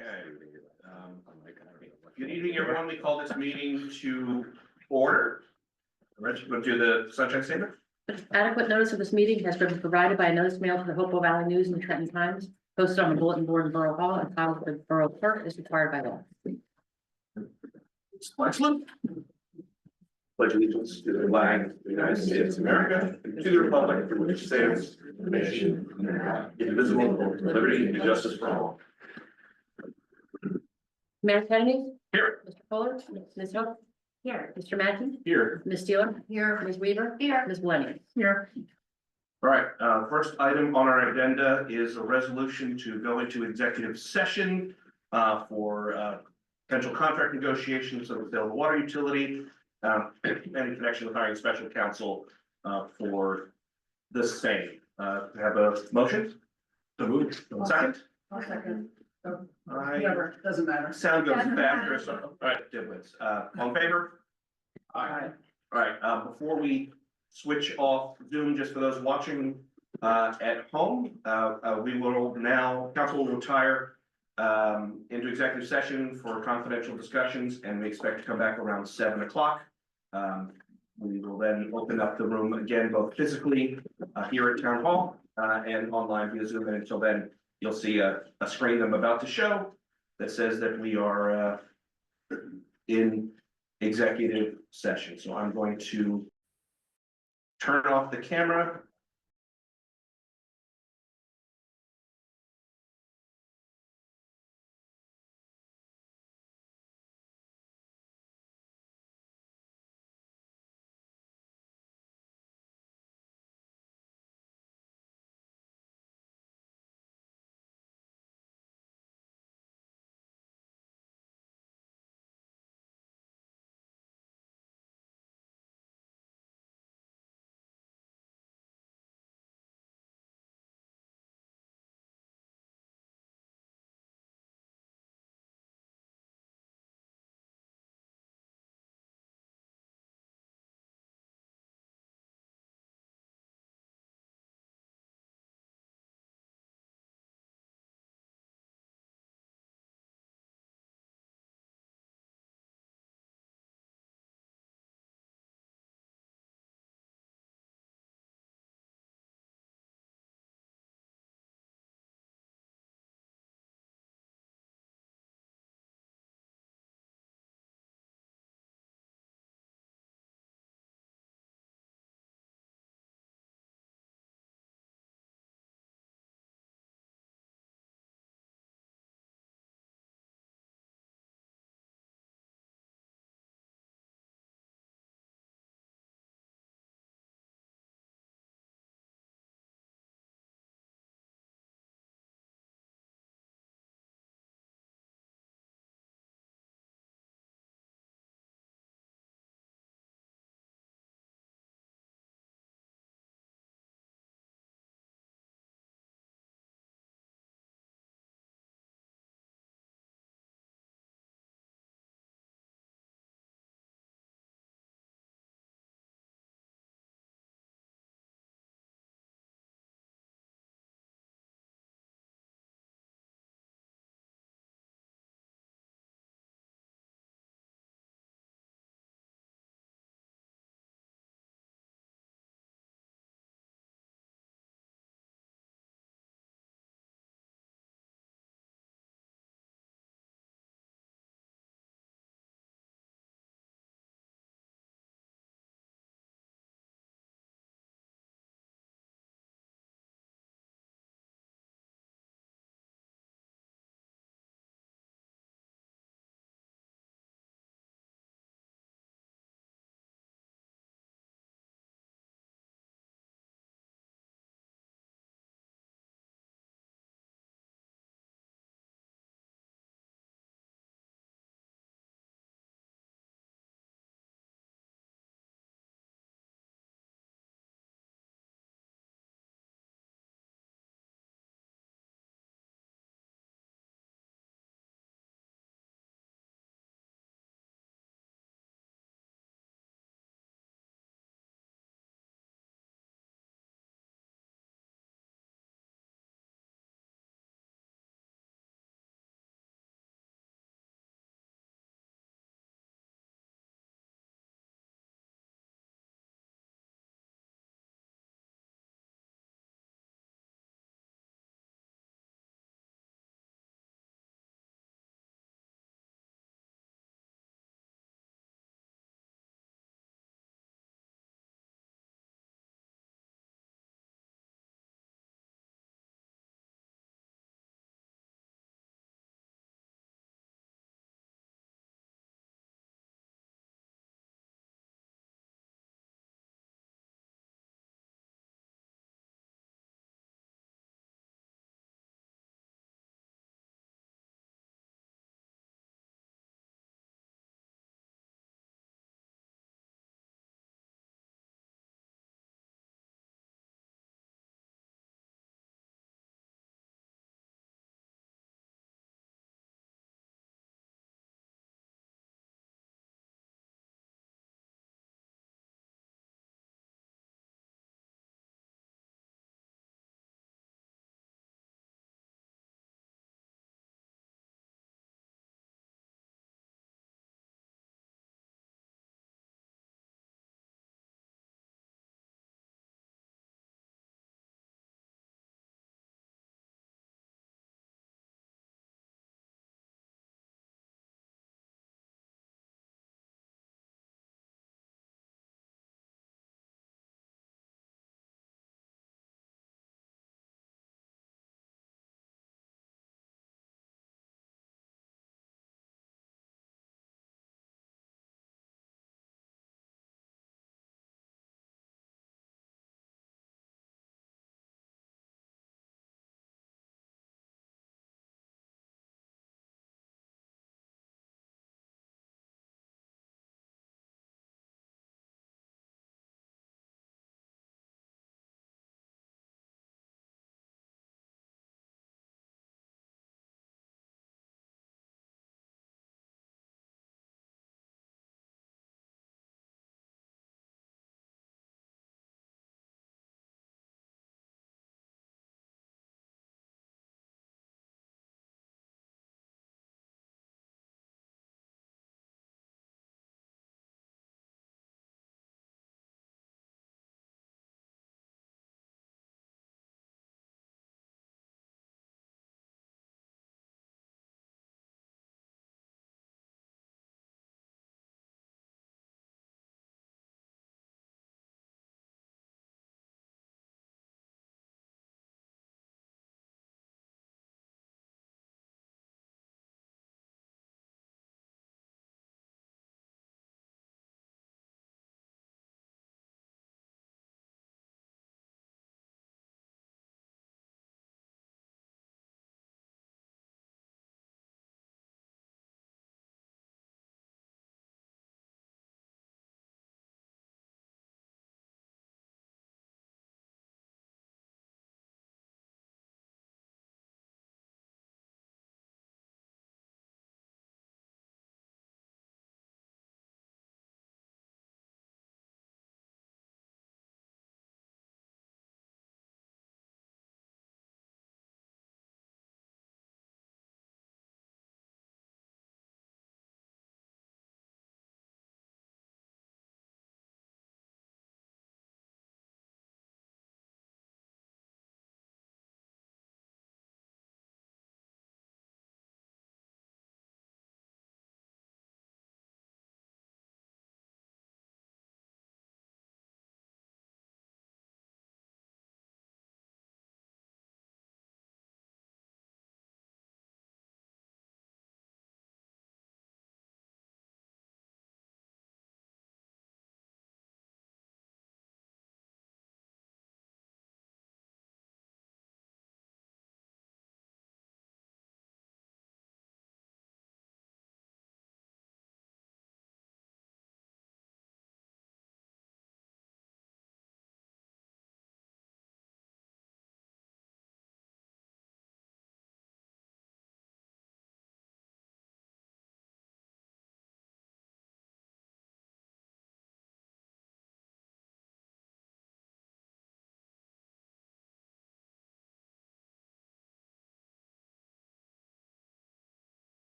Okay. Good evening, everyone. We call this meeting to order. Rich, we'll do the sunshine statement. Adequate notice of this meeting has been provided by a notice mailed to the Hopewell Valley News and the Trenton Times, posted on the bulletin board in Borough Hall, and filed with the Borough Clerk as required by law. Excellent. Pledge allegiance to the flag of the United States of America, and to the republic for which it stands, one nation, under God, indivisible, with liberty and justice for all. Mayor Kennedy. Here. Mr. Fuller. Ms. Hope. Here. Mr. Mackey. Here. Ms. Steeler. Here. Ms. Weaver. Here. Ms. Millennium. Here. All right, first item on our agenda is a resolution to go into executive session for potential contract negotiations of the sale of water utility and in connection with hiring special counsel for the same. Have a motion? So moved. Second? I'll second. All right. Whatever, doesn't matter. Sound goes faster. So, all right, Dibwitz. All in favor? Aye. All right, before we switch off Zoom, just for those watching at home, we will now, council will retire into executive session for confidential discussions, and we expect to come back around 7 o'clock. We will then open up the room again, both physically here at Town Hall and online via Zoom. And until then, you'll see a screen I'm about to show that says that we are in executive session. So I'm going to turn off the camera.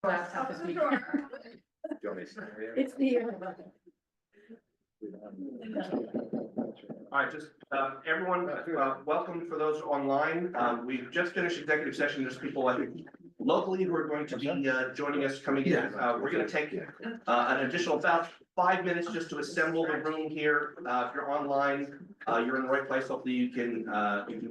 laptop this week. Do you want me to say it? It's the. All right, just, everyone, welcome for those online. We've just finished executive session. There's people, I think, locally who are going to be, joining us coming in. We're gonna take, an additional about 5 minutes just to assemble the room here. If you're online, you're in the right place. Hopefully you can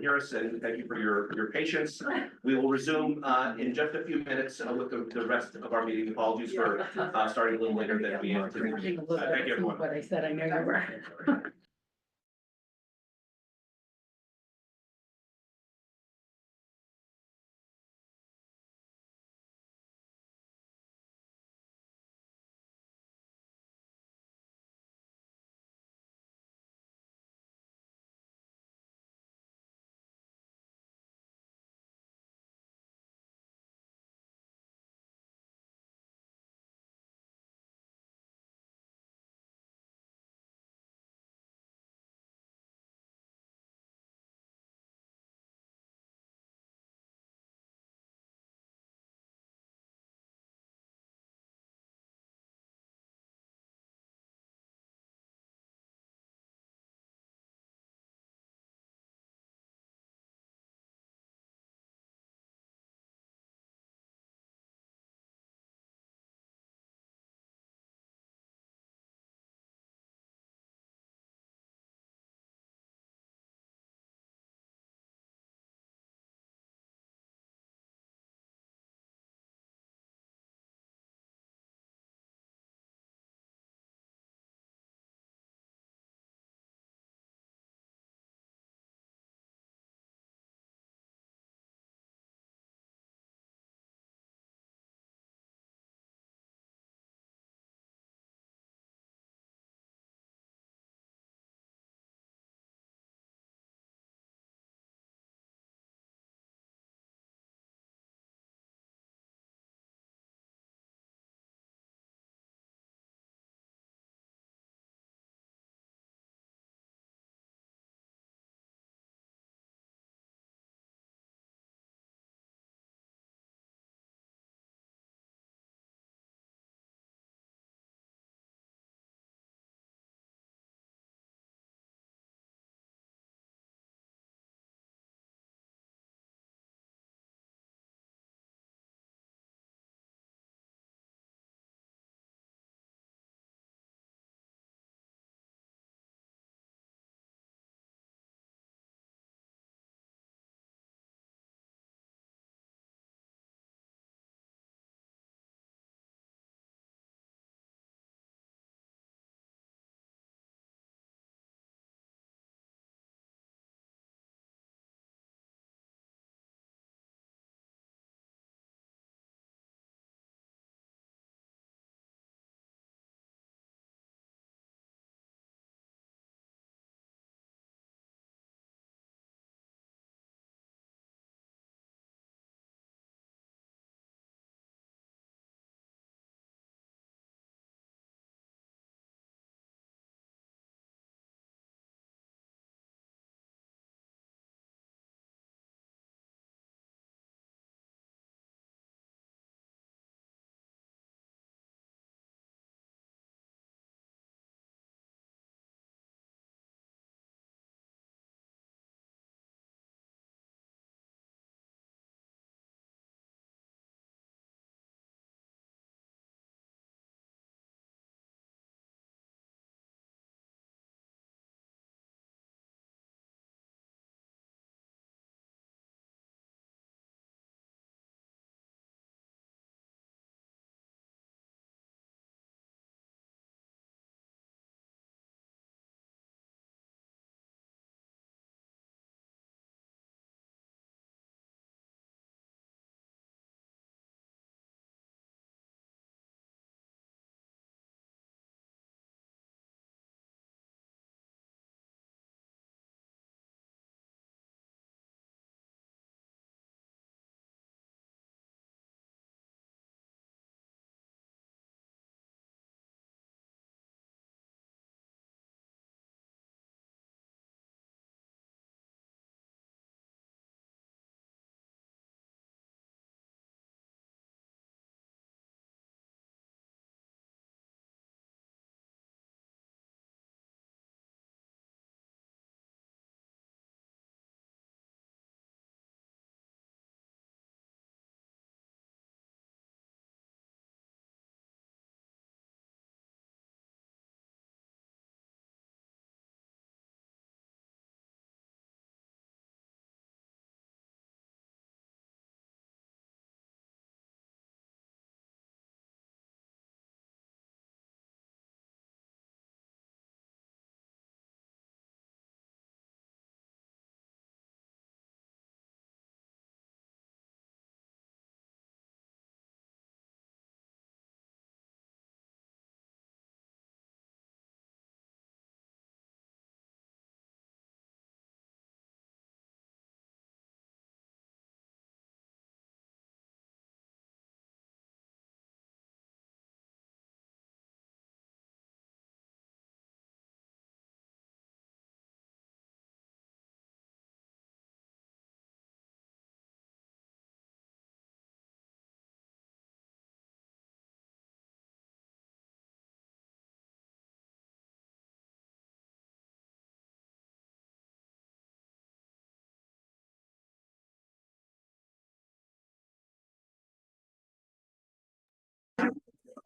hear us, and thank you for your patience. We will resume, in just a few minutes with the rest of our meeting. Apologies for, starting a little later than we anticipated. Thank you, everyone. What I said, I know you were.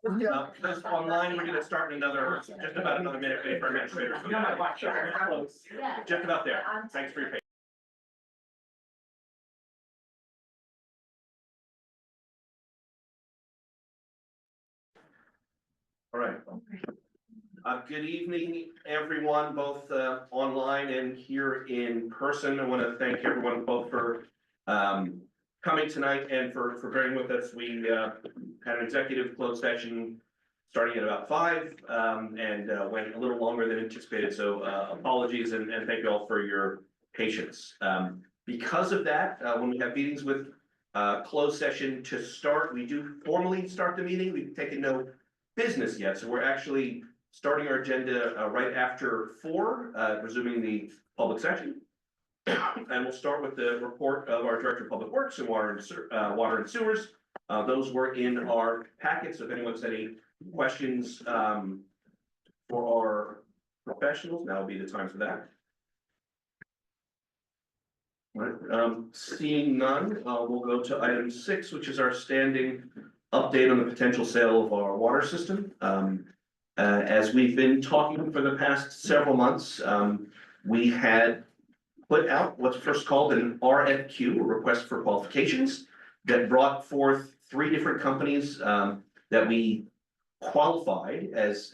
Those online, we're gonna start in another, just about another minute, wait for administrators. Just about there. Thanks for your patience. All right. Good evening, everyone, both online and here in person. I want to thank everyone both for coming tonight and for bearing with us. We had an executive closed session starting at about 5 and went a little longer than anticipated. So apologies and thank you all for your patience. Because of that, when we have meetings with closed session to start, we do formally start the meeting. We've taken no business yet, so we're actually starting our agenda right after 4, resuming the public session. And we'll start with the report of our Director of Public Works and Water and Sewers. Those were in our packet, so if anyone has any questions for our professionals, now will be the time for that. All right, seeing none, we'll go to item 6, which is our standing update on the potential sale of our water system. As we've been talking for the past several months, we had put out what's first called an RFQ, a request for qualifications, that brought forth 3 different companies that we qualified as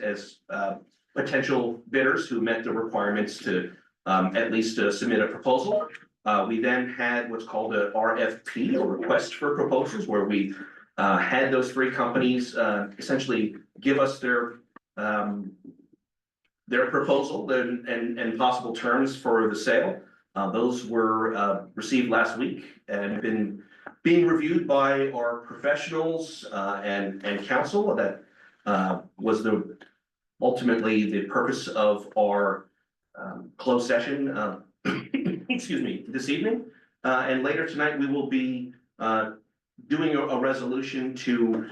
potential bidders who met the requirements to at least submit a proposal. We then had what's called a RFP, a request for proposals, where we had those 3 companies essentially give us their proposal and possible terms for the sale. Those were received last week and been being reviewed by our professionals and council. That was ultimately the purpose of our closed session excuse me, this evening. And later tonight, we will be doing a resolution to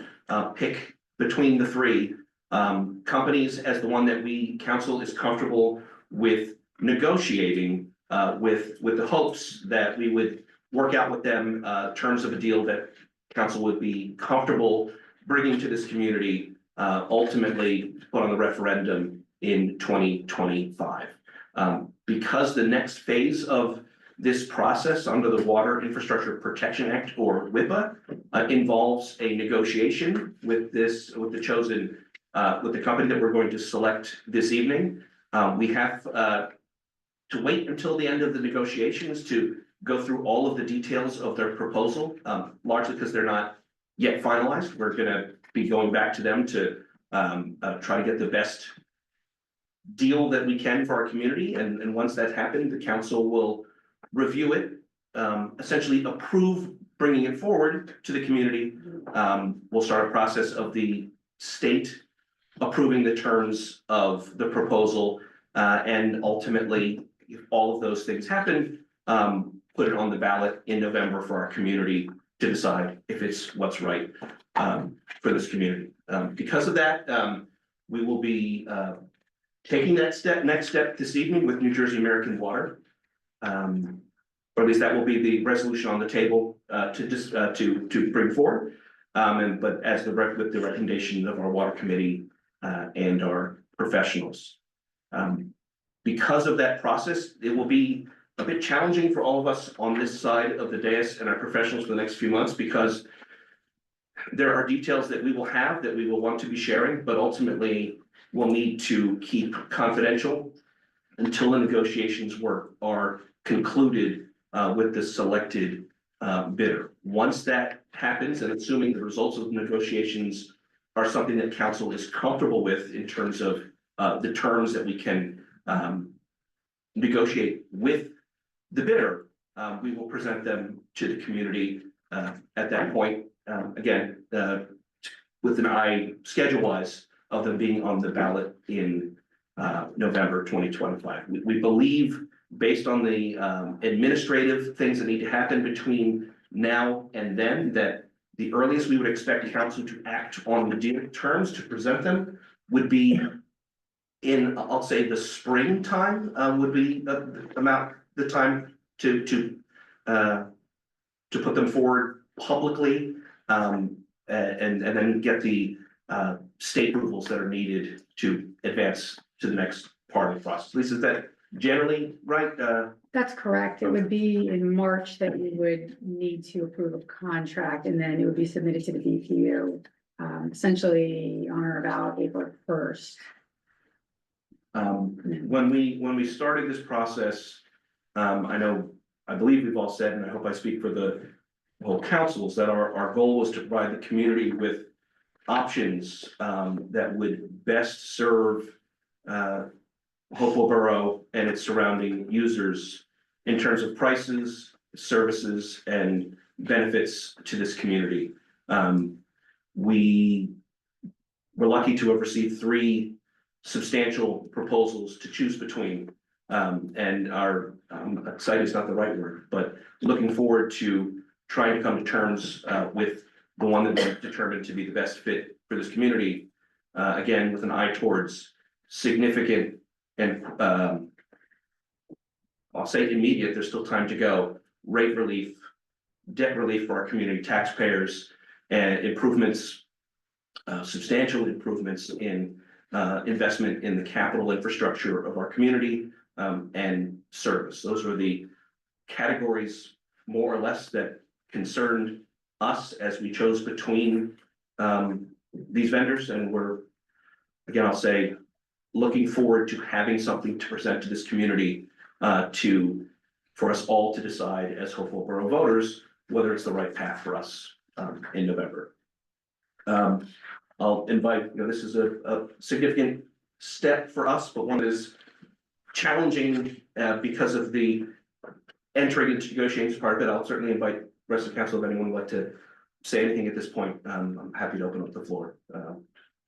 pick between the 3 companies as the one that we council is comfortable with negotiating with the hopes that we would work out with them terms of a deal that council would be comfortable bringing to this community, ultimately put on the referendum in 2025. Because the next phase of this process under the Water Infrastructure Protection Act, or WIPA, involves a negotiation with the chosen with the company that we're going to select this evening. We have to wait until the end of the negotiations to go through all of the details of their proposal, largely because they're not yet finalized. We're going to be going back to them to try to get the best deal that we can for our community. And once that's happened, the council will review it, essentially approve bringing it forward to the community. We'll start a process of the state approving the terms of the proposal, and ultimately, if all of those things happen, put it on the ballot in November for our community to decide if it's what's right for this community. Because of that, we will be taking that next step this evening with New Jersey American Water. Or at least that will be the resolution on the table to bring forward. But as with the recommendation of our water committee and our professionals. Because of that process, it will be a bit challenging for all of us on this side of the dais and our professionals for the next few months, because there are details that we will have that we will want to be sharing, but ultimately we'll need to keep confidential until the negotiations are concluded with the selected bidder. Once that happens, and assuming the results of the negotiations are something that council is comfortable with in terms of the terms that we can negotiate with the bidder, we will present them to the community at that point. Again, with an eye schedule-wise of them being on the ballot in November 2025. We believe, based on the administrative things that need to happen between now and then, that the earliest we would expect the council to act on the deal terms to present them would be in, I'll say, the springtime would be the time to put them forward publicly, and then get the state approvals that are needed to advance to the next part of the process. Lisa, is that generally right? That's correct. It would be in March that we would need to approve a contract, and then it would be submitted to the DPU, essentially on or about April 1st. When we started this process, I believe we've all said, and I hope I speak for the whole council, is that our goal was to provide the community with options that would best serve Hopewell Borough and its surrounding users in terms of prices, services, and benefits to this community. We were lucky to have received 3 substantial proposals to choose between. And our excited is not the right word, but looking forward to trying to come to terms with the one that we determined to be the best fit for this community. Again, with an eye towards significant and I'll say immediate, there's still time to go, rate relief, debt relief for our community taxpayers, and improvements, substantial improvements in investment in the capital infrastructure of our community and service. Those were the categories more or less that concerned us as we chose between these vendors, and we're, again, I'll say, looking forward to having something to present to this community for us all to decide as Hopewell Borough voters whether it's the right path for us in November. I'll invite, this is a significant step for us, but one that is challenging because of the entering into negotiations part of it. I'll certainly invite the rest of the council if anyone would like to say anything at this point. I'm happy to open up the floor.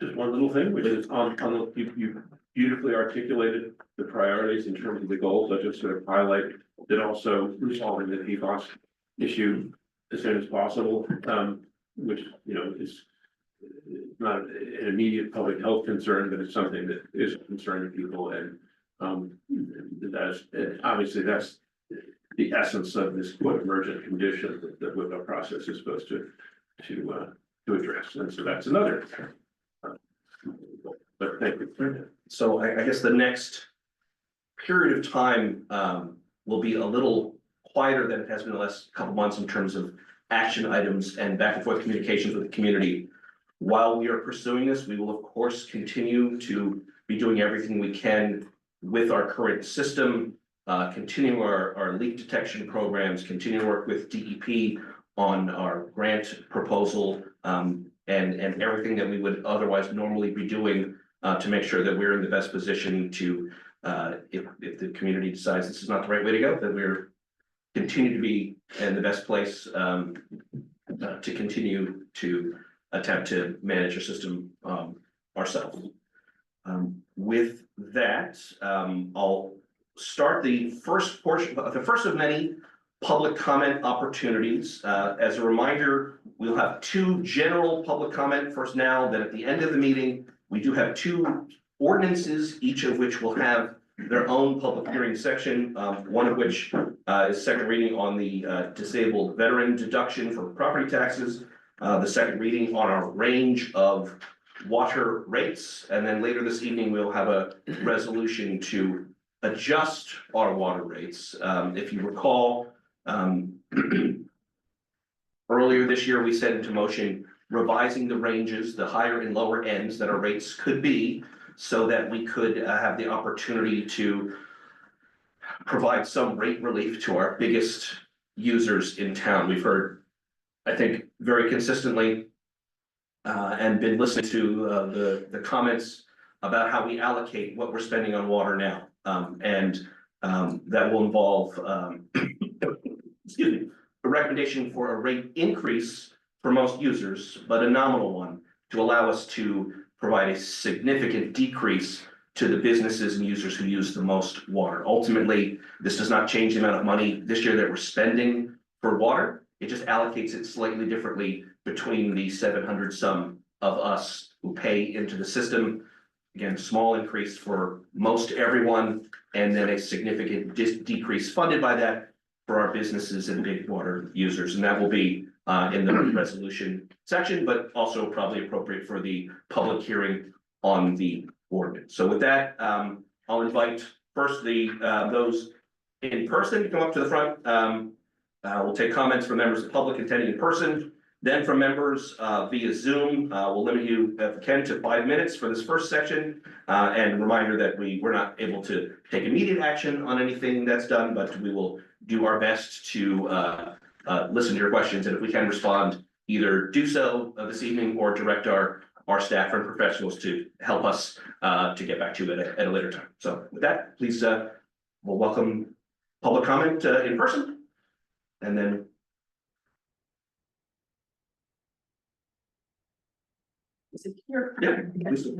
Just one little thing, which is you beautifully articulated the priorities in terms of the goals. I just sort of highlight that also resolving the PFAS issue as soon as possible, which, is not an immediate public health concern, but it's something that is a concern to people. And that's obviously that's the essence of this quote emergent condition that the WIPA process is supposed to address. And so that's another. But thank you. So I guess the next period of time will be a little quieter than it has been the last couple months in terms of action items and back and forth communications with the community. While we are pursuing this, we will of course continue to be doing everything we can with our current system, continue our leak detection programs, continue to work with DEP on our grant proposal, and everything that we would otherwise normally be doing to make sure that we're in the best position to, if the community decides this is not the right way to go, that we're continue to be in the best place to continue to attempt to manage our system ourselves. With that, I'll start the first portion, the first of many public comment opportunities. As a reminder, we'll have 2 general public comment first now, then at the end of the meeting, we do have 2 ordinances, each of which will have their own public hearing section, one of which is second reading on the disabled veteran deduction for property taxes, the second reading on our range of water rates, and then later this evening, we'll have a resolution to adjust our water rates. If you recall, earlier this year, we set into motion revising the ranges, the higher and lower ends that our rates could be, so that we could have the opportunity to provide some rate relief to our biggest users in town. We've heard, I think, very consistently and been listening to the comments about how we allocate what we're spending on water now. That will involve, excuse me, a recommendation for a rate increase for most users, but a nominal one to allow us to provide a significant decrease to the businesses and users who use the most water. Ultimately, this does not change the amount of money this year that we're spending for water. It just allocates it slightly differently between the 700 some of us who pay into the system. Again, small increase for most everyone, and then a significant decrease funded by that for our businesses and big water users. And that will be in the resolution section, but also probably appropriate for the public hearing on the ordinance. So with that, I'll invite first those in person to come up to the front. We'll take comments from members of the public attending in person. Then from members via Zoom, we'll limit you, if we can, to 5 minutes for this first section. And a reminder that we're not able to take immediate action on anything that's done, but we will do our best to listen to your questions. And if we can respond, either do so this evening or direct our staff and professionals to help us to get back to you at a later time. So with that, please, we'll welcome public comment in person. And then Is it here? yeah, please do.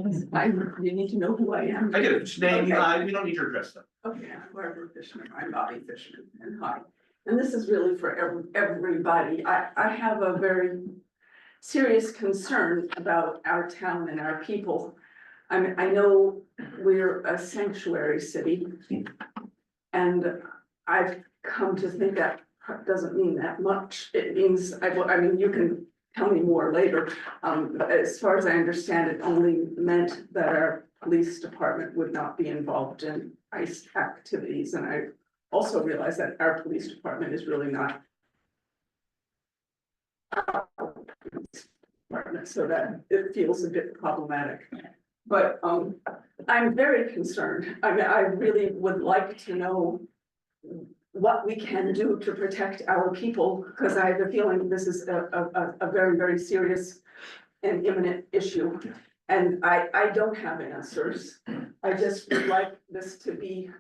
You need to know who I am. I get it. Just name, Okay. we don't need your address though. Okay, I'm Barbara Fishman, I'm Bobby Fishman, and hi. And this is really for everybody. I have a very serious concern about our town and our people. I know we're a sanctuary city. And I've come to think that doesn't mean that much. It means, I mean, you can tell me more later. But as far as I understand, it only meant that our police department would not be involved in ICE activities. And I also realize that our police department is really not department, so that it feels a bit problematic. But I'm very concerned. I mean, I really would like to know what we can do to protect our people, because I have a feeling this is a very, very serious and imminent issue. And I don't have answers. I just would like this to be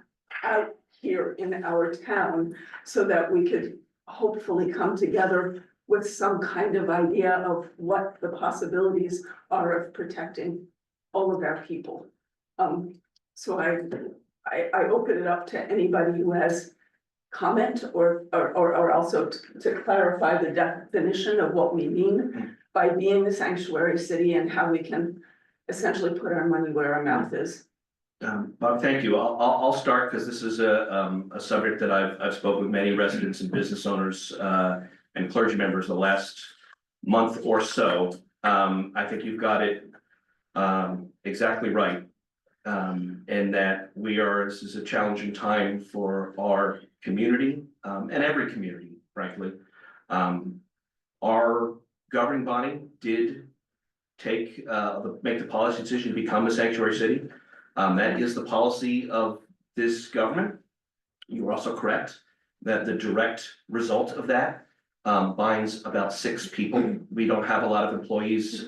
out here in our town so that we could hopefully come together with some kind of idea of what the possibilities are of protecting all of our people. So I open it up to anybody who has comment or also to clarify the definition of what we mean by being a sanctuary city and how we can essentially put our money where our mouth is. Bob, thank you. I'll start because this is a subject that I've spoken with many residents and business owners and clergy members the last month or so. I think you've got it exactly right. And that this is a challenging time for our community and every community, frankly. Our governing body did make the policy decision to become a sanctuary city. That is the policy of this government. You are also correct that the direct result of that binds about 6 people. We don't have a lot of employees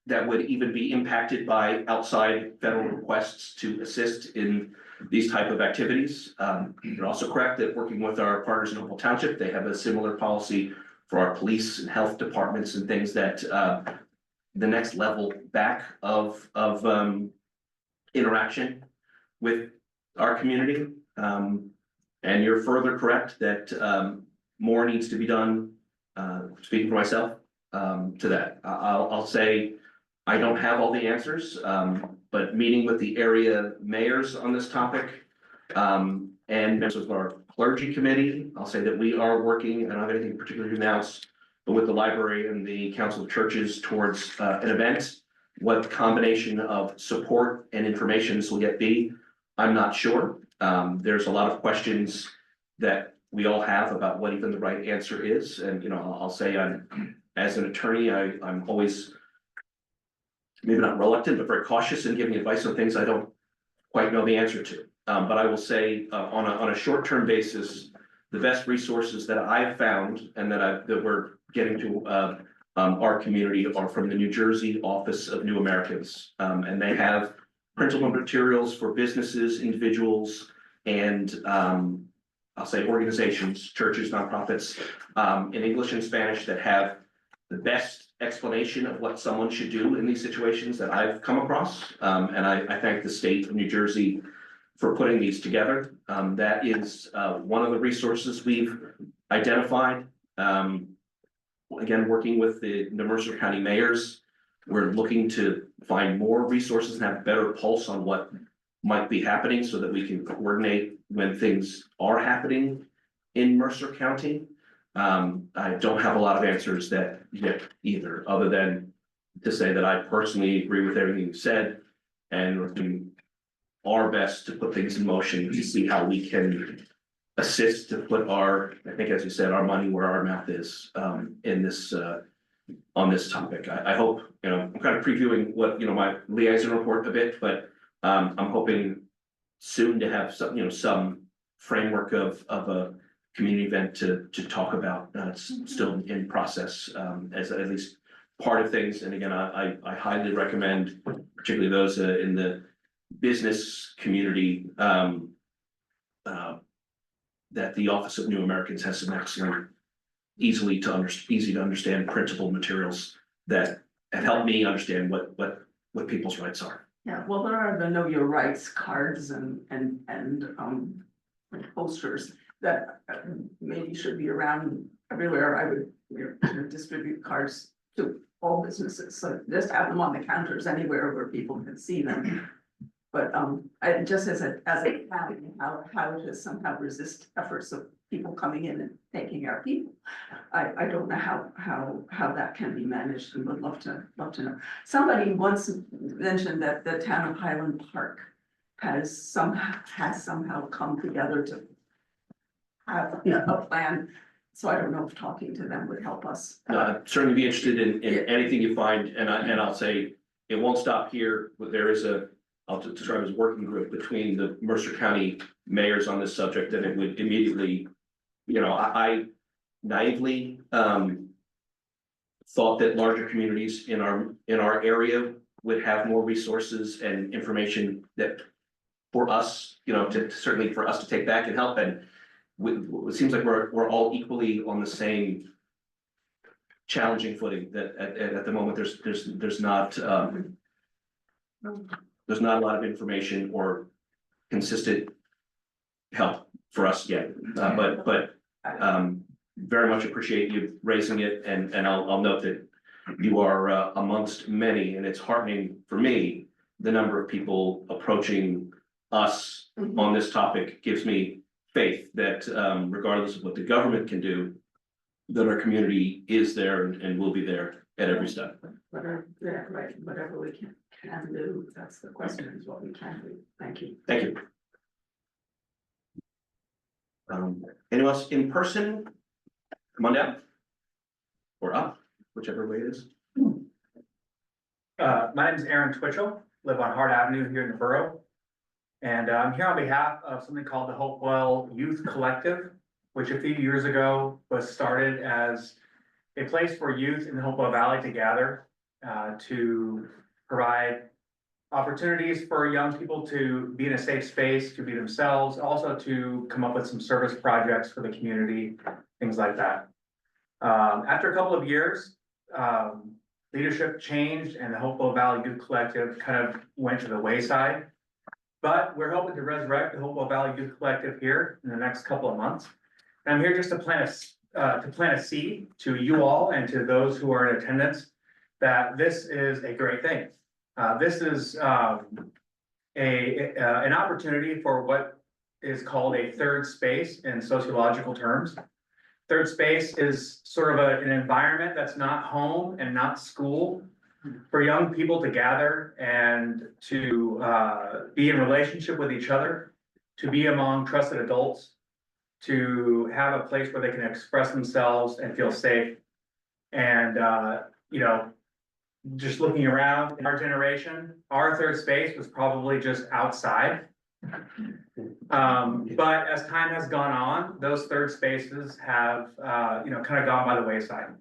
that would even be impacted by outside federal requests to assist in these type of activities. You're also correct that working with our partners in Hopewell Township, they have a similar policy for our police and health departments and things that the next level back of interaction with our community. And you're further correct that more needs to be done, speaking for myself, to that. I'll say I don't have all the answers, but meeting with the area mayors on this topic and members of our clergy committee, I'll say that we are working, I don't have anything particularly to announce, but with the library and the council of churches towards an event. What combination of support and information this will be, I'm not sure. There's a lot of questions that we all have about what even the right answer is. And, I'll say as an attorney, I'm always maybe not reluctant, but very cautious in giving advice on things I don't quite know the answer to. But I will say on a short-term basis, the best resources that I've found and that we're getting to our community are from the New Jersey Office of New Americans. And they have printable materials for businesses, individuals, and I'll say organizations, churches, nonprofits, in English and Spanish that have the best explanation of what someone should do in these situations that I've come across. And I thank the state of New Jersey for putting these together. That is one of the resources we've identified. Again, working with the Mercer County mayors, we're looking to find more resources and have a better pulse on what might be happening so that we can coordinate when things are happening in Mercer County. I don't have a lot of answers that yet either, other than to say that I personally agree with everything you said. And we're doing our best to put things in motion to see how we can assist to put our, I think, as you said, our money where our mouth is, in this, on this topic. I hope, I'm kind of previewing what, my liaison report a bit, but, I'm hoping soon to have some, some framework of a community event to talk about. It's still in process, as at least part of things. And again, I highly recommend, particularly those in the business community, that the Office of New Americans has some excellent, easy to understand printable materials that have helped me understand what people's rights are. Yeah, well, there are the Know Your Rights cards and posters that maybe should be around everywhere. I would distribute cards to all businesses, so just have them on the counters anywhere where people can see them. But I just as a town, how to somehow resist efforts of people coming in and taking our people. I don't know how that can be managed, and would love to know. Somebody once mentioned that the town of Highland Park has somehow come together to have a plan. So I don't know if talking to them would help us. I'd certainly be interested in anything you find, and I'll say, it won't stop here, but there is I'll describe as a working group between the Mercer County mayors on this subject, and it would immediately, I naively thought that larger communities in our area would have more resources and information that for us, certainly for us to take back and help. And it seems like we're all equally on the same challenging footing, that at the moment there's not a lot of information or consistent help for us yet. But very much appreciate you raising it, and I'll note that you are amongst many, and it's heartening for me, the number of people approaching us on this topic gives me faith that regardless of what the government can do, that our community is there and will be there at every step. Whatever we can do, that's the question, is what we can do. Thank you. Thank you. Anyone else in person? Come on down. Or up, whichever way it is. My name is Aaron Twitchell, live on Hart Avenue here in the borough. And I'm here on behalf of something called the Hopewell Youth Collective, which a few years ago was started as a place for youth in the Hopewell Valley to gather, to provide opportunities for young people to be in a safe space, to be themselves, also to come up with some service projects for the community, things like that. After a couple of years, leadership changed and the Hopewell Valley Youth Collective kind of went to the wayside. But we're hoping to resurrect the Hopewell Valley Youth Collective here in the next couple of months. And I'm here just to plant a seed to you all and to those who are in attendance that this is a great thing. This is an opportunity for what is called a third space in sociological terms. Third space is sort of an environment that's not home and not school, for young people to gather and to be in relationship with each other, to be among trusted adults, to have a place where they can express themselves and feel safe. And just looking around in our generation, our third space was probably just outside. But as time has gone on, those third spaces have kind of gone by the wayside.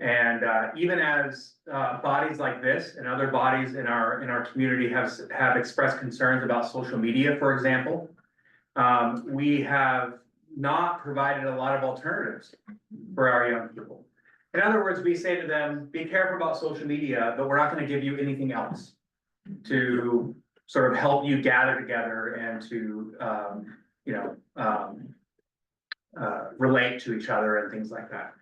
And even as bodies like this and other bodies in our community have expressed concerns about social media, for example, we have not provided a lot of alternatives for our young people. In other words, we say to them, be careful about social media, but we're not going to give you anything else to sort of help you gather together and to relate to each other and things like that.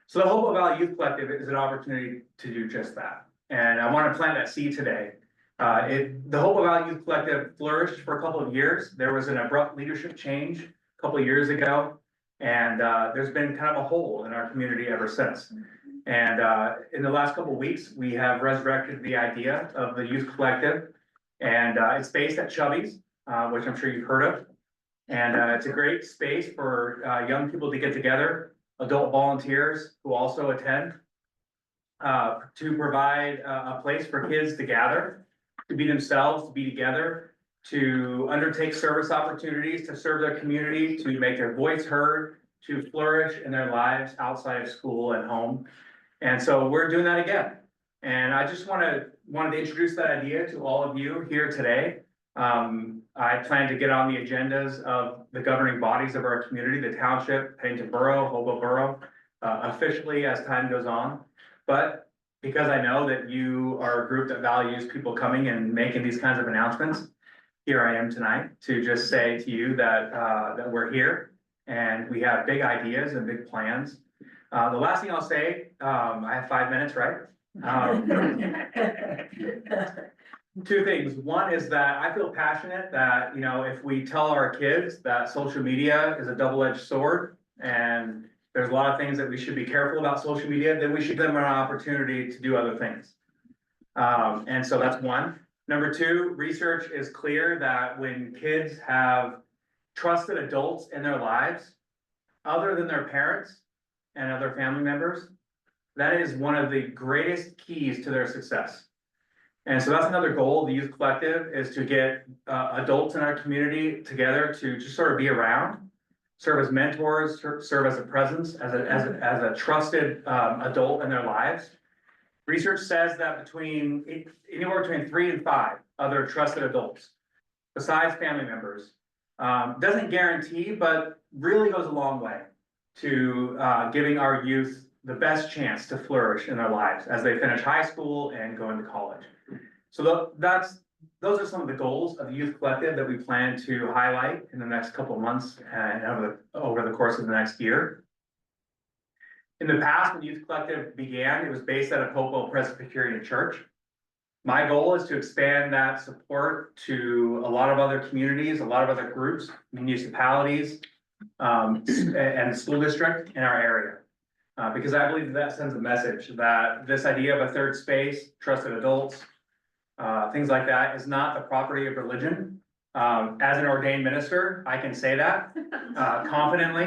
So the Hopewell Valley Youth Collective is an opportunity to do just that. And I want to plant that seed today. The Hopewell Valley Youth Collective flourished for a couple of years. There was an abrupt leadership change a couple of years ago. And there's been kind of a hole in our community ever since. And in the last couple of weeks, we have resurrected the idea of the youth collective. And it's based at Chubby's, which I'm sure you've heard of. And it's a great space for young people to get together, adult volunteers who also attend. To provide a place for kids to gather, to be themselves, to be together, to undertake service opportunities, to serve their community, to make their voice heard, to flourish in their lives outside of school and home. And so we're doing that again. And I just wanted to introduce that idea to all of you here today. I plan to get on the agendas of the governing bodies of our community, the township, Pennington Borough, Hopewell Borough, officially as time goes on. But because I know that you are a group that values people coming and making these kinds of announcements, here I am tonight to just say to you that, that we're here and we have big ideas and big plans. The last thing I'll say, I have 5 minutes, right? Two things. One is that I feel passionate that, you know, if we tell our kids that social media is a double-edged sword and there's a lot of things that we should be careful about social media, then we should give them an opportunity to do other things. And so that's one. Number two, research is clear that when kids have trusted adults in their lives, other than their parents and other family members, that is one of the greatest keys to their success. And so that's another goal of the Youth Collective, is to get adults in our community together to just sort of be around, serve as mentors, serve as a presence, as a trusted adult in their lives. Research says that anywhere between 3 and 5 other trusted adults, besides family members, doesn't guarantee, but really goes a long way to giving our youth the best chance to flourish in their lives as they finish high school and go into college. So those are some of the goals of the Youth Collective that we plan to highlight in the next couple of months and over the course of the next year. In the past, when Youth Collective began, it was based out of Hopewell Presbyterian Church. My goal is to expand that support to a lot of other communities, a lot of other groups, municipalities, and school district in our area. Because I believe that sends a message that this idea of a third space, trusted adults, things like that is not the property of religion. As an ordained minister, I can say that confidently.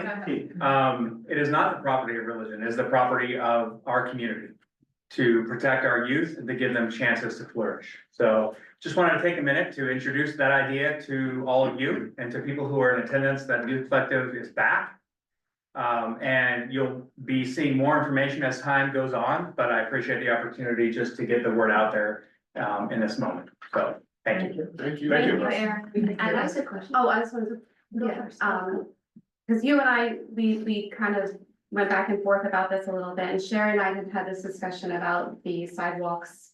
It is not the property of religion, it is the property of our community to protect our youth and to give them chances to flourish. So just wanted to take a minute to introduce that idea to all of you and to people who are in attendance that Youth Collective is back. And you'll be seeing more information as time goes on, but I appreciate the opportunity just to get the word out there in this moment. So thank you. Thank you. Thank you, Aaron. And I That's a question. Oh, I just wanted to go first. Because you and I, we kind of went back and forth about this a little bit, and Sherry and I had this discussion about the sidewalks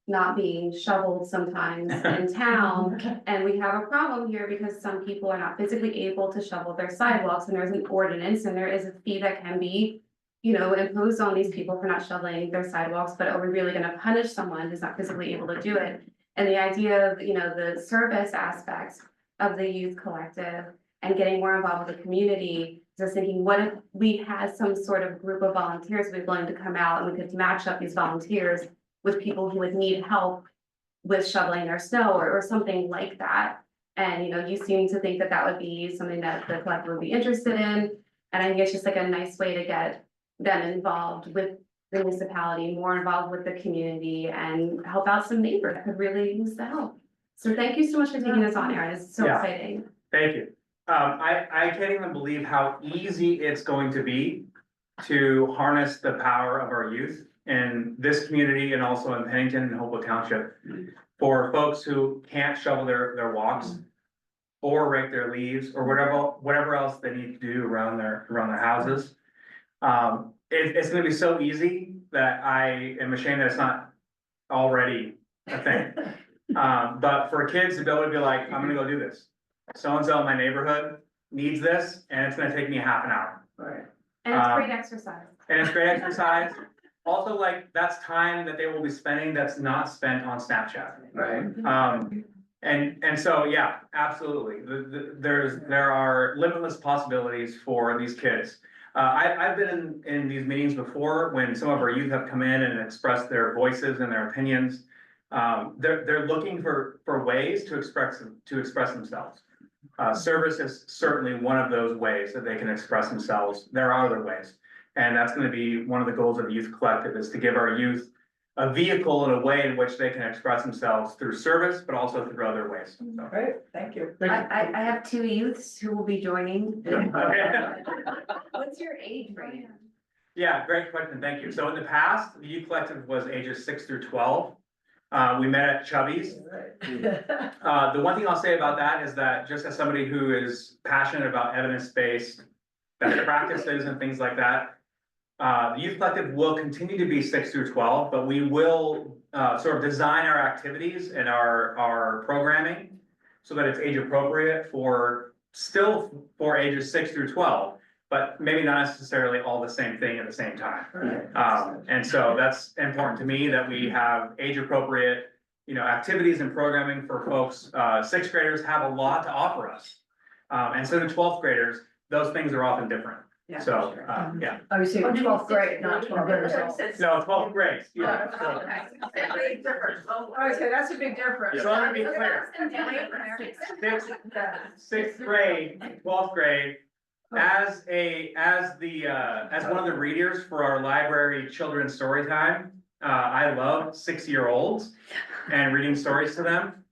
not being shoveled sometimes in town. And we have a problem here because some people are not physically able to shovel their sidewalks, and there's an ordinance and there is a fee that can be, you know, imposed on these people for not shoveling their sidewalks. But are we really gonna punish someone who's not physically able to do it? And the idea of, you know, the service aspects of the Youth Collective and getting more involved with the community, just thinking, what if we had some sort of group of volunteers who'd be willing to come out and we could match up these volunteers with people who would need help with shoveling their snow or something like that. And, you know, you seem to think that that would be something that the collective would be interested in. And I think it's just like a nice way to get them involved with the municipality, more involved with the community, and help out some neighbors that could really use the help. So thank you so much for taking this on, Erin. It's so Yeah. exciting. Thank you. I can't even believe how easy it's going to be to harness the power of our youth in this community and also in Pennington and Hopewell Township. For folks who can't shovel their walks or rake their leaves or whatever else they need to do around their houses. It's gonna be so easy that I am ashamed that it's not already a thing. But for kids to be able to be like, I'm gonna go do this. So-and-so in my neighborhood needs this, and it's gonna take me half an hour. Right. And it's great exercise. And it's great exercise. Also, like, that's time that they will be spending that's not spent on Snapchat. Right. And so, yeah, absolutely, there are limitless possibilities for these kids. I've been in these meetings before when some of our youth have come in and expressed their voices and their opinions. They're looking for ways to express themselves. Service is certainly one of those ways that they can express themselves. There are other ways. And that's gonna be one of the goals of the Youth Collective, is to give our youth a vehicle and a way in which they can express themselves through service, but also through other ways. So. Great, thank you. I have two youths who will be joining. What's your age range? Yeah, great question, thank you. So in the past, the Youth Collective was ages 6 through 12. We met at Chubby's. The one thing I'll say about that is that, just as somebody who is passionate about evidence-based best practices and things like that, the Youth Collective will continue to be 6 through 12, but we will sort of design our activities and our programming so that it's age appropriate for ages 6 through 12, but maybe not necessarily all the same thing at the same time. And so that's important to me, that we have age appropriate, activities and programming for folks. 6th graders have a lot to offer us. And so do 12th graders, those things are often different. Yeah. So, yeah. Oh, you say 12th grade, not 12th grade. No, 12th grade, yeah. Big difference. Okay, that's a big difference. So let me be clear. 6th grade, 12th grade, as one of the readers for our library children's story time, I love 6-year-olds and reading stories to them.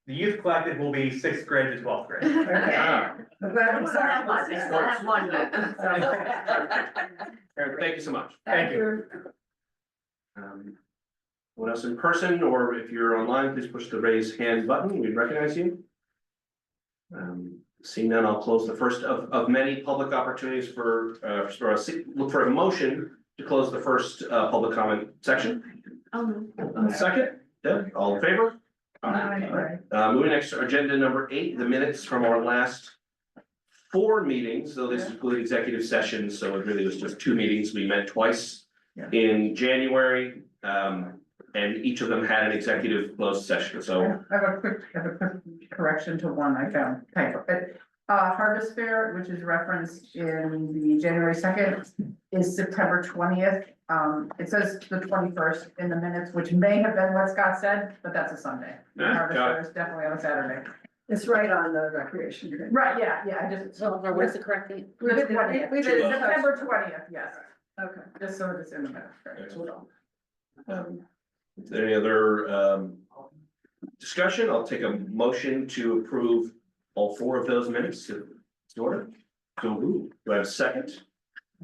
The Youth Collective will be 6th grade to 12th grade. Thank you so much. Thank you. Anyone else in person, or if you're online, please push the raise hand button. We recognize you. Seeing none, I'll close the first of many public opportunities look for a motion to close the first public comment section. Second, Deb, all in favor? Moving next to agenda number 8, the minutes from our last 4 meetings, though this included executive sessions, so it really was just 2 meetings. We met twice in January, and each of them had an executive closed session, so. I have a quick correction to one I found typo. Harvest Fair, which is referenced in the January 2nd, is September 20th. It says the 21st in the minutes, which may have been what Scott said, but that's a Sunday. Harvest Fair is definitely on a Saturday. It's right on the recreation. Right, yeah, I just. So what's the correct date? We did September 20th, yes, Okay. just so it's in the minutes. Is there any other discussion? I'll take a motion to approve all 4 of those minutes in order. So, do I have a second?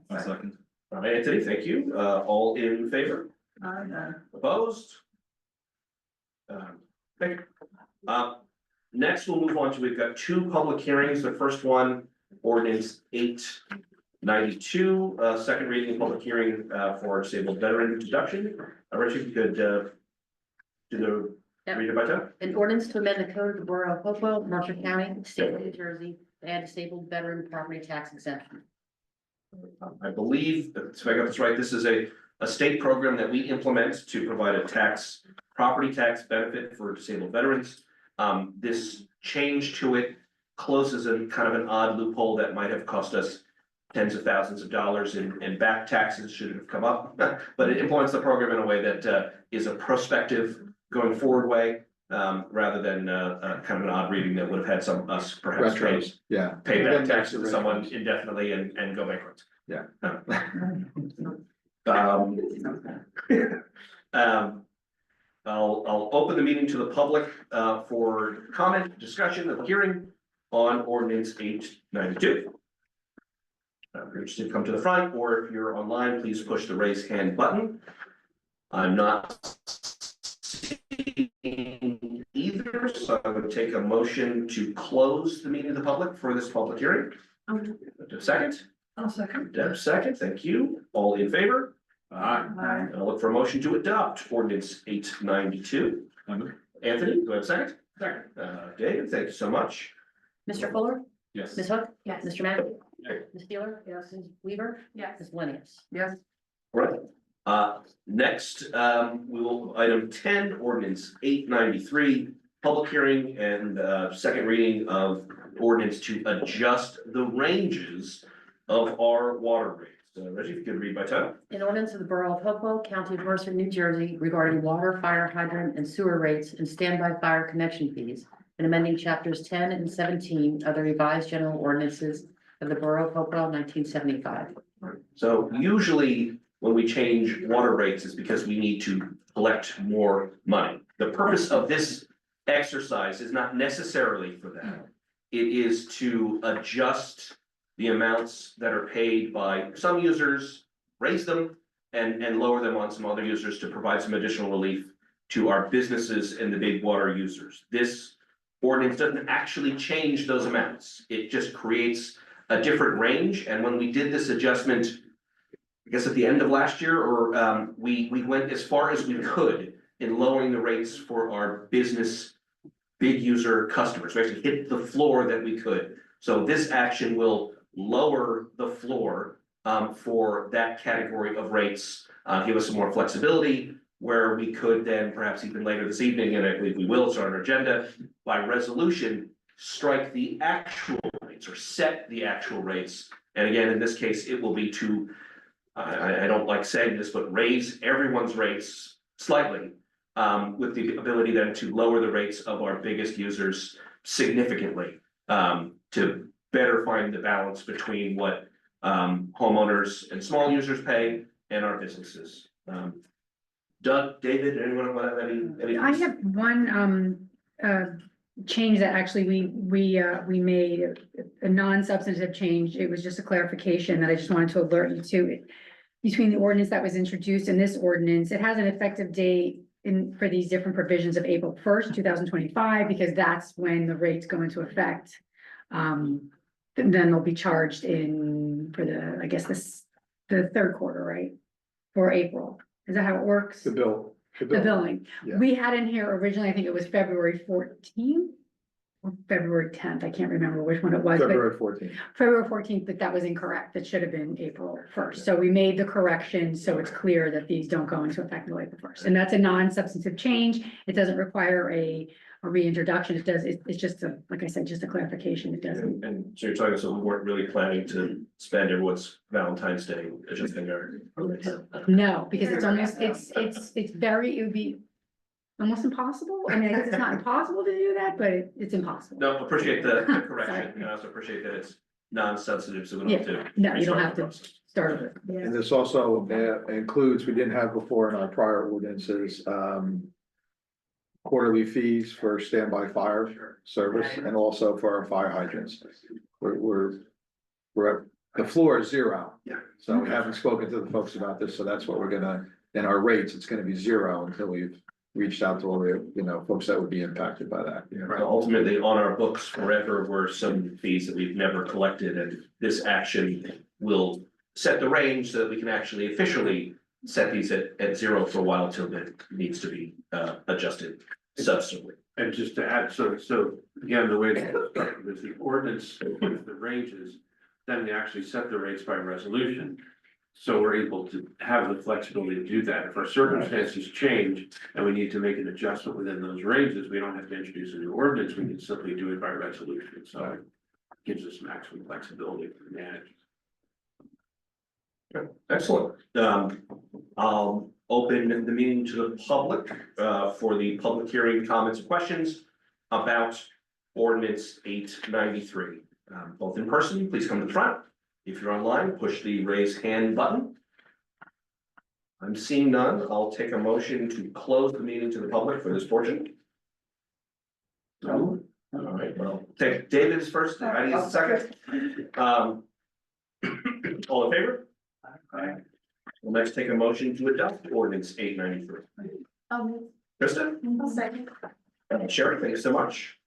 Second. All right, Anthony, thank you. All in favor? Opposed? Thank you. Next, we'll move on to, we've got 2 public hearings. The first one, ordinance 892, second reading, public hearing for disabled veteran deduction. Richard, you could do the read it by title. An ordinance to amend the code of the Borough of Hopewell, Mercer County, State of New Jersey, to add disabled veteran property tax exemption. I believe, if I got this right, this is a state program that we implement to provide a property tax benefit for disabled veterans. This change to it closes in kind of an odd loophole that might have cost us tens of thousands of dollars in back taxes should it have come up. But it implements the program in a way that is a prospective going forward way, rather than kind of an odd reading that would have had us perhaps pay back taxes to someone indefinitely and go bankrupt. Yeah. I'll open the meeting to the public for comment, discussion, and hearing on ordinance 892. If you're interested, come to the front, or if you're online, please push the raise hand button. I'm not seeing either, so I would take a motion to close the meeting of the public for this public hearing. Second? I'll second. Deb, second, thank you. All in favor? Aye. I'll look for a motion to adopt ordinance 892. Anthony, do I have a second? Second. David, thank you so much. Mr. Fuller? Yes. Ms. Hook? Yes. Mr. Mackey? Yes. Ms. Steeler? Yes. Ms. Weaver? Yes. Ms. Lanius? Yes, Right. Next, we will, item 10, ordinance 893, public hearing and second reading of ordinance to adjust the ranges of our water rates. Reggie, if you could read by title. An ordinance of the Borough of Hopewell, County of Mercer, New Jersey regarding water, fire hydrant, and sewer rates and standby fire connection fees, and amending chapters 10 and 17 of the revised general ordinances of the Borough of Hopewell, 1975. So usually when we change water rates is because we need to collect more money. The purpose of this exercise is not necessarily for that. It is to adjust the amounts that are paid by some users, raise them and lower them on some other users to provide some additional relief to our businesses and the big water users. This ordinance doesn't actually change those amounts. It just creates a different range. And when we did this adjustment, I guess at the end of last year, or we went as far as we could in lowering the rates for our business big user customers. We actually hit the floor that we could. So this action will lower the floor for that category of rates, give us some more flexibility where we could then perhaps even later this evening, and I believe we will, it's on our agenda, by resolution, strike the actual rates or set the actual rates. And again, in this case, it will be to, I don't like saying this, but raise everyone's rates slightly with the ability then to lower the rates of our biggest users significantly to better find the balance between what homeowners and small users pay and our businesses. Doug, David, anyone want to have any? I have one change that actually we made, a non-substantive change. It was just a clarification that I just wanted to alert you to. Between the ordinance that was introduced and this ordinance, it has an effective date for these different provisions of April 1st, 2025, because that's when the rates go into effect. Then they'll be charged for the, I guess the third quarter, right? For April. Is that how it works? The bill. The billing. Yeah. We had in here originally, I think it was February 14th or February 10th. I can't remember which one it was. but February 14th. February 14th, but that was incorrect. It should have been April 1st. So we made the correction, so it's clear that these don't go into effect until April 1st. And that's a non-substantive change. It doesn't require a reintroduction. It's just like I said, just a clarification. It doesn't. And so you're talking, so we weren't really planning to spend everyone's Valentine's Day adjusting our. No, because it's almost, it would be almost impossible. I mean, I guess it's not impossible to do that, but it's impossible. No, appreciate the correction, Sorry. and I also appreciate that it's non-substantive, so we don't have to. No, you don't restart have the to process. start over. And this also includes, we didn't have before in our prior ordinances, quarterly fees for standby fire service and also for our fire hydrants. We're at, the floor is zero. Yeah. So we haven't spoken to the folks about this, so that's what we're gonna, in our rates, it's gonna be zero until we've reached out to all the, folks that would be impacted by that. Right, ultimately, on our books forever were some fees that we've never collected, and this action will set the range so that we can actually officially set these at zero for a while till it needs to be adjusted substantively. And just to add, so again, the way it's structured is the ordinance with the ranges, then they actually set the rates by resolution. So we're able to have the flexibility to do that. If our circumstances change and we need to make an adjustment within those ranges, we don't have to introduce a new ordinance, we can simply do it by resolution, so it gives us maximum flexibility to manage. Excellent. I'll open the meeting to the public for the public hearing, comments, and questions about ordinance 893. Both in person, please come to the front. If you're online, push the raise hand button. I'm seeing none. I'll take a motion to close the meeting to the public for this portion. No? All right, well, take David's first, I need a second. All in favor? Aye. We'll next take a motion to adopt ordinance 893. Krista? I'll second. Sherry, thank you so much.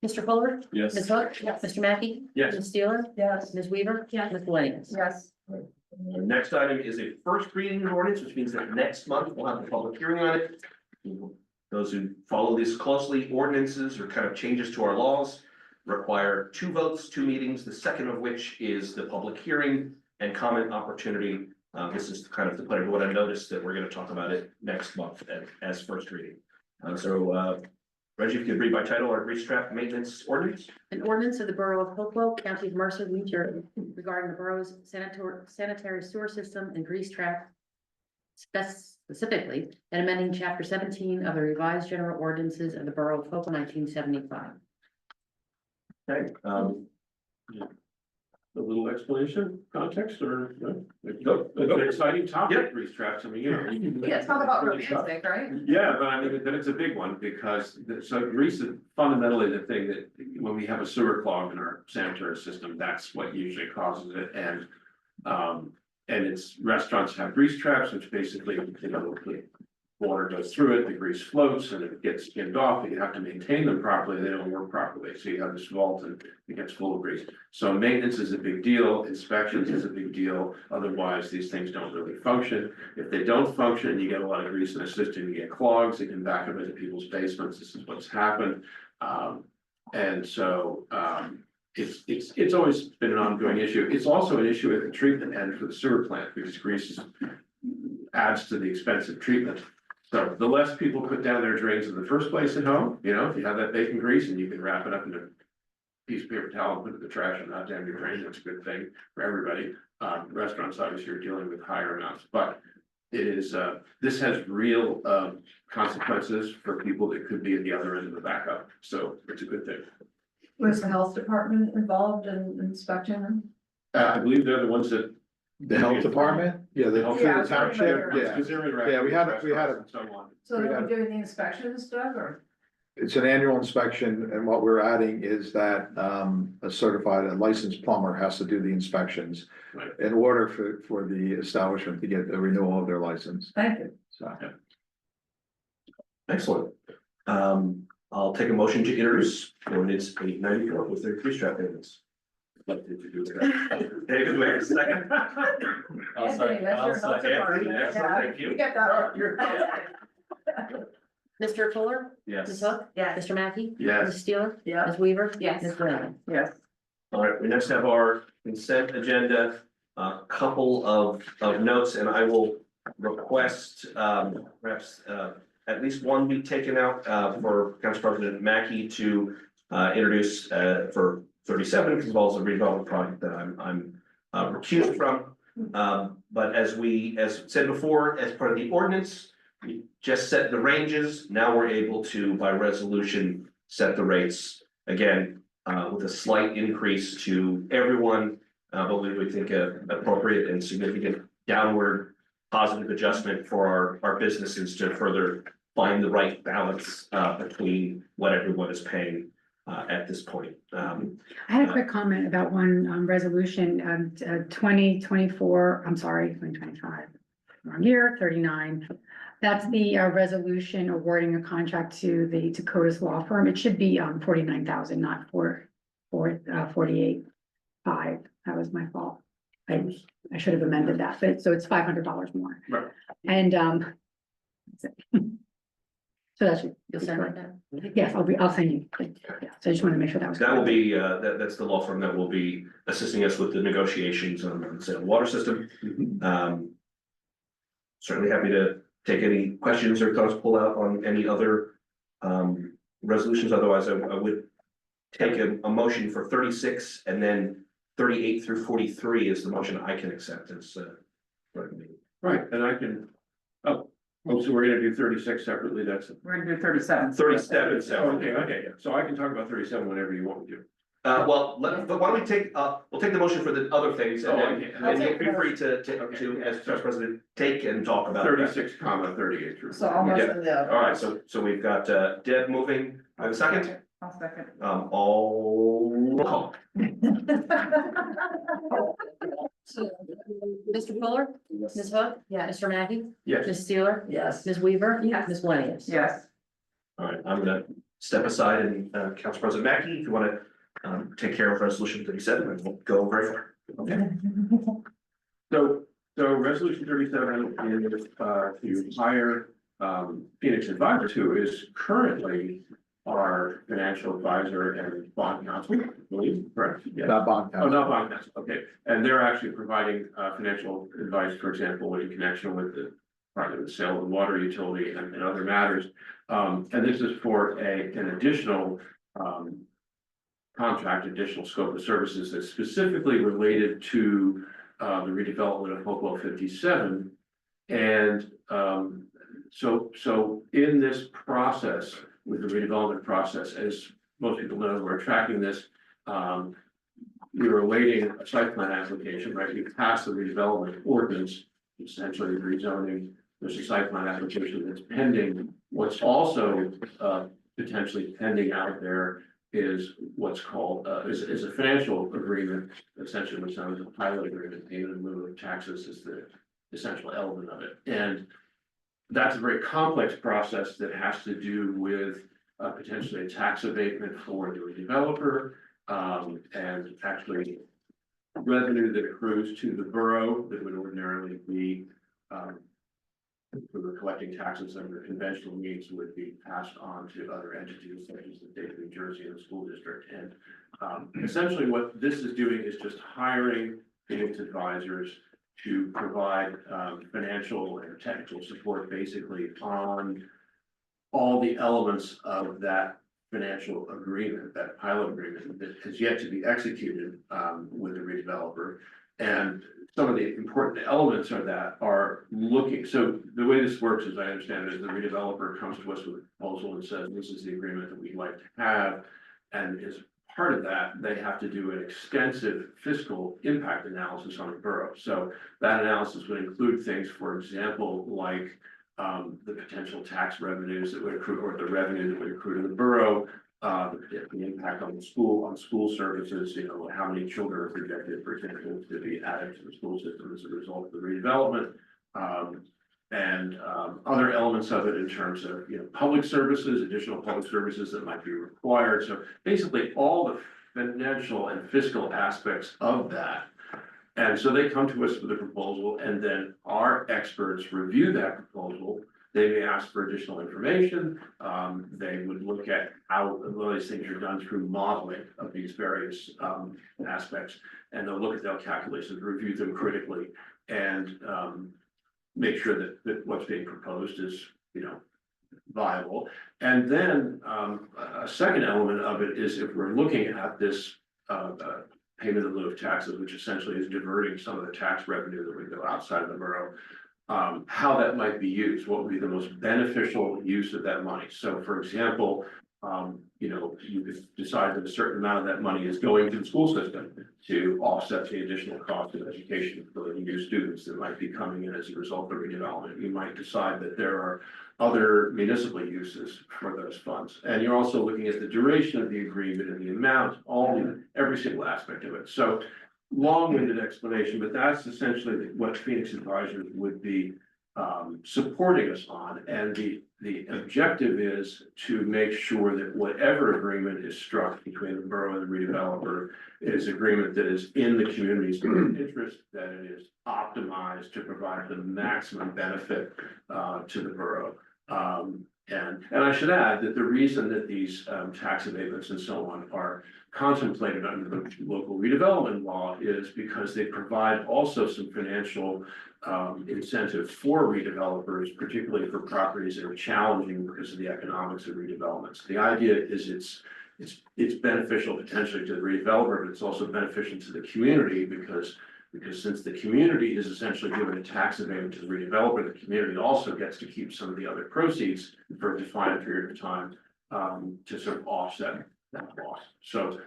Mr. Fuller? Yes. Ms. Hook? Mr. Mackey? Yes. Ms. Steeler? Yes. Ms. Weaver? Yes. Ms. Williams? Yes. Our next item is a first reading of ordinance, which means that next month we'll have the public hearing on it. Those who follow this closely, ordinances or kind of changes to our laws require 2 votes, 2 meetings, the second of which is the public hearing and comment opportunity. This is kind of to put everyone on notice that we're going to talk about it next month as first reading. Reggie, if you could read by title our grease trap maintenance ordinance? An ordinance of the Borough of Hopewell, County of Mercer, New Jersey, regarding the borough's sanitary sewer system and grease trap specifically, and amending chapter 17 of the revised general ordinances of the Borough of Hopewell, 1975. Okay, A little explanation, context, or, it's an exciting topic, grease traps, I mean, you know. you can- Yeah, talk about really tough. romantic, right? Yeah, but I mean, then it's a big one, because, so grease is fundamentally the thing that, when we have a sewer clog in our sanitary system, that's what usually causes it, and. And it's, restaurants have grease traps, which basically, you know, the water goes through it, the grease floats, and it gets skimmed off, you have to maintain them properly, they don't work properly, so you have this vault and it gets full of grease. So maintenance is a big deal, inspections is a big deal, otherwise these things don't really function. If they don't function, you get a lot of grease in the system, you get clogs, it can back up into people's basements, this is what's happened. And so, it's always been an ongoing issue. It's also an issue at the treatment end for the sewer plant, because grease adds to the expense of treatment. So the less people put down their drains in the first place at home, you know, if you have that bacon grease and you can wrap it up in a piece of paper towel and put it in the trash and not damn your drain, that's a good thing for everybody. Restaurants obviously are dealing with higher amounts, but it is, this has real consequences for people that could be at the other end of the backup. So it's a good thing. Was the health department involved in inspecting them? I believe they're the ones that. The health department, yeah, the Yeah, the township, yeah. Because they're interacting Yeah, we with had a- restaurants and so on. So We they were got- doing the inspections, Doug, or? It's an annual inspection, and what we're adding is that a certified, a licensed plumber has to do the inspections. Right. In order for the establishment to get the renewal of their license, Thank you. so. Excellent. I'll take a motion to introduce ordinance 894 with their grease trap payments. Like to introduce that. David, wait a second. I'll Anthony, second. that's I'll your health second. department. Excellent, Yeah, thank you. You get that. Mr. Fuller, Ms. Yes. Hook, Yes. Mr. Mackey, Yes. Ms. Steeler, Yeah. Ms. Weaver. Yes. Ms. Williams. Yes. All right, we next have our consent agenda, a couple of notes, and I will request perhaps at least one be taken out for Council President Mackey to introduce for 37, as well as a redevelopment project that I'm recused from. But as said before, as part of the ordinance, we just set the ranges. Now we're able to, by resolution, set the rates again with a slight increase to everyone. But we would think appropriate and significant downward positive adjustment for our businesses to further find the right balance between what everyone is paying at this point. I had a quick comment about one resolution, 2024, I'm sorry, 2025. Wrong year, 39. That's the resolution awarding a contract to the Dakota's law firm. It should be 49,000, not 48,500. That was my fault. I should have amended that, but so it's $500 more. Right. And that's it. So that's, You'll send it down? yes, I'll send you. Yeah, so I just wanted to make sure that was. That will be, that's the law firm that will be assisting us with the negotiations on the sale of water system. Certainly happy to take any questions or thoughts, pull out on any other resolutions. Otherwise, I would take a motion for 36 and then 38 through 43 is the motion I can accept as Right, and I can, so we're gonna do 36 separately, that's. We're gonna do 37. 37. Okay, yeah, so I can talk about 37 whenever you want me to. Well, but why don't we take, we'll take the motion for the other things and then, okay. and you'll be free to, as Vice President, take and talk about. that. 36, 38 through. So almost Yeah. in the. All right, so we've got Deb moving. I have a second. I'll second. All roll call. Mr. Fuller, Ms. Hook, Yes. Mr. Mackey, Yes, Ms. Steeler, Yes. Ms. Weaver. Yes. Ms. Williams. Yes. All right, I'm gonna step aside and Council President Mackey, if you wanna take care of resolution 37, and we'll go very far. Okay. so resolution 37 is to hire Phoenix Advisors, who is currently our financial advisor and bond counsel, I believe, correct? Yeah. Not bond Oh, counsel. not bond counsel, okay, and they're actually providing financial advice, for example, in connection with the part of the sale of the water utility and other matters. And this is for an additional, contract, additional scope of services that's specifically related to, the redevelopment of Hopewell 57. And, so in this process, with the redevelopment process, as most people know who are tracking this, we were awaiting a site plan application, right? We passed the redevelopment ordinance, essentially rezoning. There's a site plan application that's pending. What's also potentially pending out there is what's called is a financial agreement, essentially, which sounds like a pilot agreement. Payment in lieu of taxes is the essential element of it, and that's a very complex process that has to do with potentially a tax abatement for the redeveloper, and actually revenue that accrues to the borough that would ordinarily be for the collecting taxes under conventional means would be passed on to other entities such as the state of New Jersey and the school district. And essentially what this is doing is just hiring Phoenix advisors to provide financial and technical support basically on all the elements of that financial agreement, that pilot agreement that has yet to be executed with the redeveloper. And some of the important elements of that are looking, so the way this works, as I understand it, is the redeveloper comes to us with a proposal and says, this is the agreement that we'd like to have. And as part of that, they have to do an extensive fiscal impact analysis on the borough. So that analysis would include things, for example, like the potential tax revenues that would accrue, or the revenue that would accrue to the borough, the impact on school services, you know, how many children are projected, for example, to be added to the school system as a result of the redevelopment. And other elements of it in terms of, you know, public services, additional public services that might be required. So basically all the financial and fiscal aspects of that. And so they come to us with a proposal, and then our experts review that proposal. They may ask for additional information. They would look at how these things are done through modeling of these various aspects, and they'll look at their calculations, review them critically, and make sure that what's being proposed is, you know, viable. And then a second element of it is if we're looking at this payment in lieu of taxes, which essentially is diverting some of the tax revenue that would go outside of the borough, how that might be used, what would be the most beneficial use of that money. So for example, you know, you could decide that a certain amount of that money is going to the school system to offset the additional cost of education for the new students that might be coming in as a result of redevelopment. You might decide that there are other municipal uses for those funds. And you're also looking at the duration of the agreement and the amount, every single aspect of it. So long-winded explanation, but that's essentially what Phoenix advisors would be supporting us on. And the objective is to make sure that whatever agreement is struck between the borough and the redeveloper is agreement that is in the community's interest, that it is optimized to provide the maximum benefit to the borough. And I should add that the reason that these tax abatements and so on are contemplated under the local redevelopment law is because they provide also some financial incentive for redevelopers, particularly for properties that are challenging because of the economics of redevelopments. The idea is it's beneficial potentially to the redeveloper, but it's also beneficial to the community because since the community is essentially given a tax abatement to the redeveloper, the community also gets to keep some of the other proceeds for a defined period of time to sort of offset that loss. So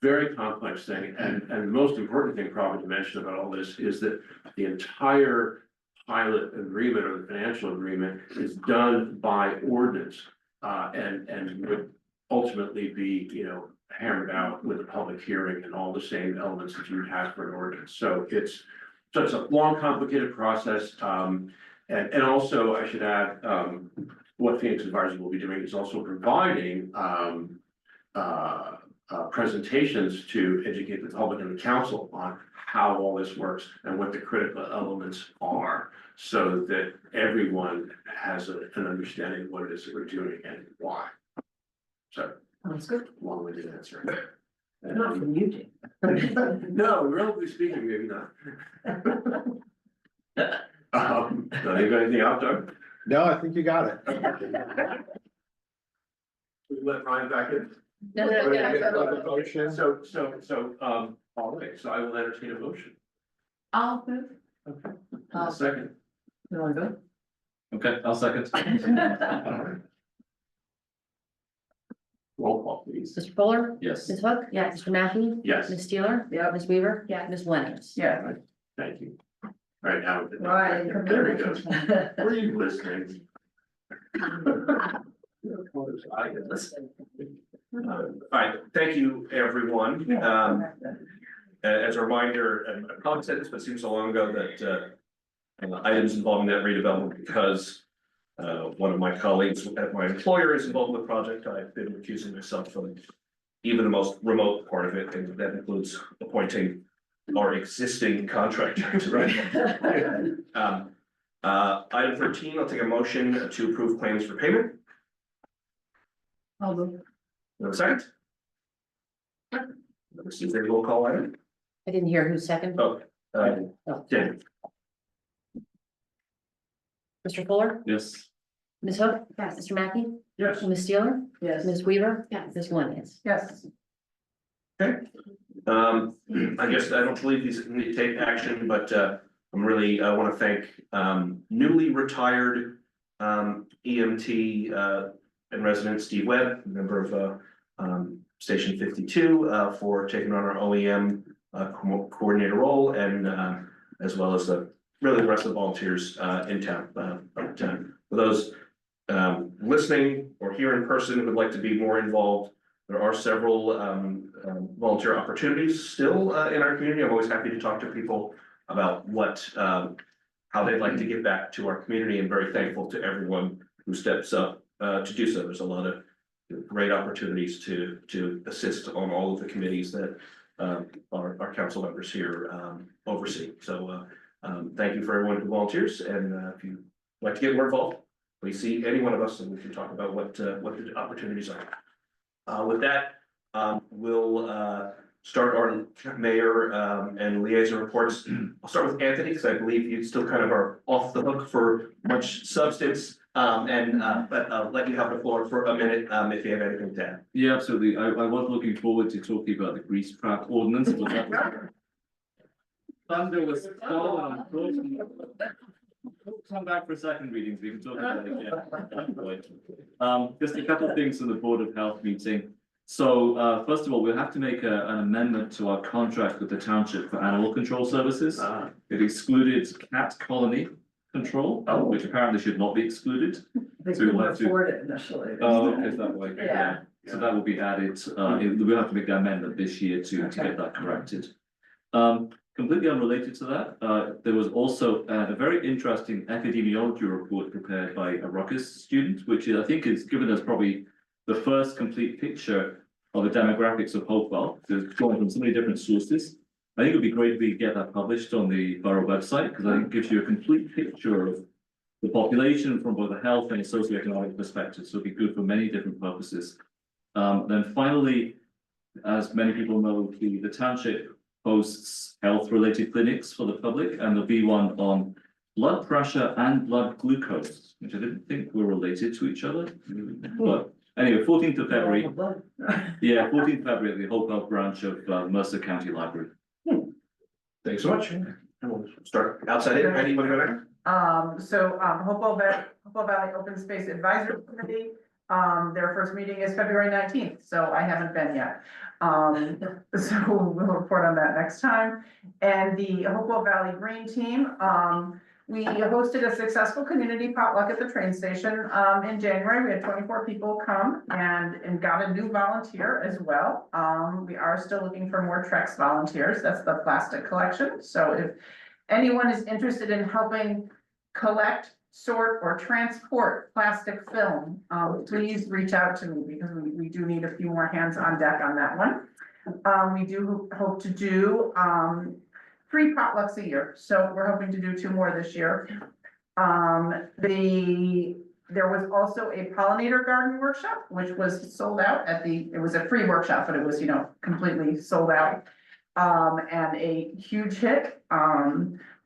very complex thing. And the most important thing probably to mention about all this is that the entire pilot agreement or the financial agreement is done by ordinance and would ultimately be, you know, hammered out with a public hearing and all the same elements that you would have for an ordinance. So it's a long, complicated process. And also I should add, what Phoenix Advisors will be doing is also providing presentations to educate the public and the council on how all this works and what the critical elements are, so that everyone has an understanding of what it is that we're doing and why. So That's good. long-winded answer. Not from you, Jim. No, relatively speaking, maybe not. Do you got anything out there? No, I think you got it. We let Ryan back in. No, no, no, Motion. All right, so I will entertain a motion. I'll move. Okay. Second. You wanna go? Okay, I'll second. Roll call, please. Mr. Fuller? Yes. Ms. Hook? Yes. Mr. Mackey? Yes. Ms. Steeler? Yep. Ms. Weaver? Yes. Ms. Lennox? Yeah. Thank you. All right, now. Right. There we go. Were you listening? All right, thank you, everyone. As a reminder, and I probably said this, but it seems so long ago that items involving that redevelopment, because one of my colleagues at my employer is involved in the project, I've been recusing myself from even the most remote part of it, and that includes appointing our existing contractor, right? Item 13, I'll take a motion to approve claims for payment. I'll move. You have a second? This is a roll call item. I didn't hear who's second. Oh, Tim. Mr. Fuller? Yes. Ms. Hook? Yes. Mr. Mackey? Yes. Ms. Steeler? Yes. Ms. Weaver? Yes. Ms. Lennox? Yes. I guess I don't believe these need to take action, but I'm really, I want to thank newly retired EMT and resident Steve Webb, member of Station 52, for taking on our OEM coordinator role, and as well as really the rest of the volunteers in town. But for those listening or here in person who would like to be more involved, there are several volunteer opportunities still in our community. I'm always happy to talk to people about how they'd like to give back to our community, and very thankful to everyone who steps up to do so. There's a lot of great opportunities to assist on all of the committees that our council members here oversee. So thank you for everyone who volunteers, and if you'd like to get more involved, please see any one of us, and we can talk about what the opportunities are. With that, we'll start our mayor and liaison reports. I'll start with Anthony, because I believe you still kind of are off the hook for much substance. But I'll let you have the floor for a minute if you have anything to add. Yeah, absolutely. I was looking forward to talking about the grease trap ordinance, but that thunder was falling. Come back for a second reading, so we can talk about it again. Just a couple of things from the Board of Health meeting. So, first of all, we'll have to make an amendment to our contract with the township for animal control services. It excluded cat colony control, which apparently should not be excluded. They So we'll have to- afford it initially. Oh, is that way? Yeah. So that will be added, we'll have to make the amendment this year to get that corrected. Completely unrelated to that, there was also a very interesting epidemiology report prepared by a Ruckus student, which I think is given us probably the first complete picture of the demographics of Hopewell. It's drawn from so many different sources. I think it would be great if we get that published on the borough website, because I think it gives you a complete picture of the population from both a health and a socioeconomic perspective, so it'd be good for many different purposes. Then finally, as many people know, the township hosts health-related clinics for the public, and there'll be one on blood pressure and blood glucose, which I didn't think were related to each other. But anyway, 14th of February, yeah, 14th of February, at the Hopewell branch of Mercer County Library. Thanks so much. And we'll start outside in. Heidi, you want to go next? Hopewell Valley Open Space Advisory Committee, their first meeting is February 19th, so I haven't been yet. So we'll report on that next time. And the Hopewell Valley Green Team, we hosted a successful community potluck at the train station, in January. We had 24 people come and got a new volunteer as well. We are still looking for more Trex volunteers. That's the plastic collection. So if anyone is interested in helping collect, sort, or transport plastic film, please reach out to me, because we do need a few more hands on deck on that one. We do hope to do 3 potlucks a year, so we're hoping to do 2 more this year. There was also a pollinator garden workshop, which was sold out it was a free workshop, but it was, completely sold out. And a huge hit.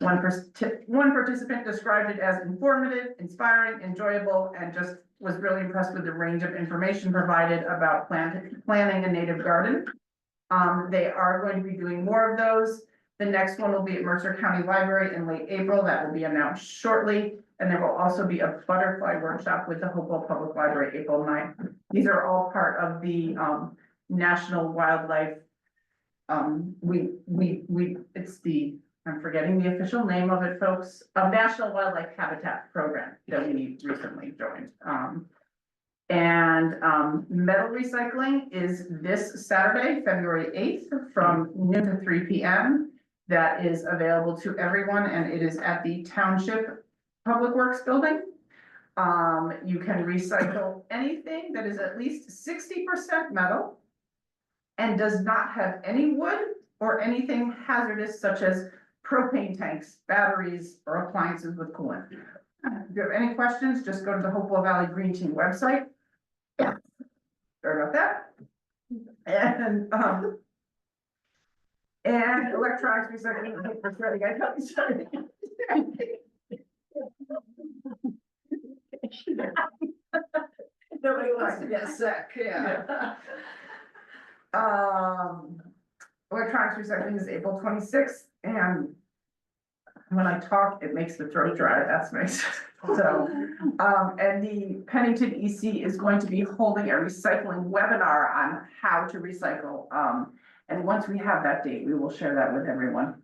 One participant described it as informative, inspiring, enjoyable, and just was really impressed with the range of information provided about planting a native garden. They are going to be doing more of those. The next one will be at Mercer County Library in late April. That will be announced shortly. And there will also be a butterfly workshop with the Hopewell Public Library, April 9th. These are all part of the National Wildlife. It's the, I'm forgetting the official name of it, folks, National Wildlife Habitat Program that we recently joined. Metal recycling is this Saturday, February 8th, from noon to 3 p.m. That is available to everyone, and it is at the Township Public Works Building. You can recycle anything that is at least 60% metal and does not have any wood or anything hazardous such as propane tanks, batteries, or appliances with coolant. If you have any questions, just go to the Hopewell Valley Green Team website. Sorry about that. And electronics recycling, I tell you, sorry. Nobody wants to get sick, yeah. Electronics recycling is April 26th, and when I talk, it makes the throat dry, that's nice. So, and the Pennington EC is going to be holding a recycling webinar on how to recycle. And once we have that date, we will share that with everyone.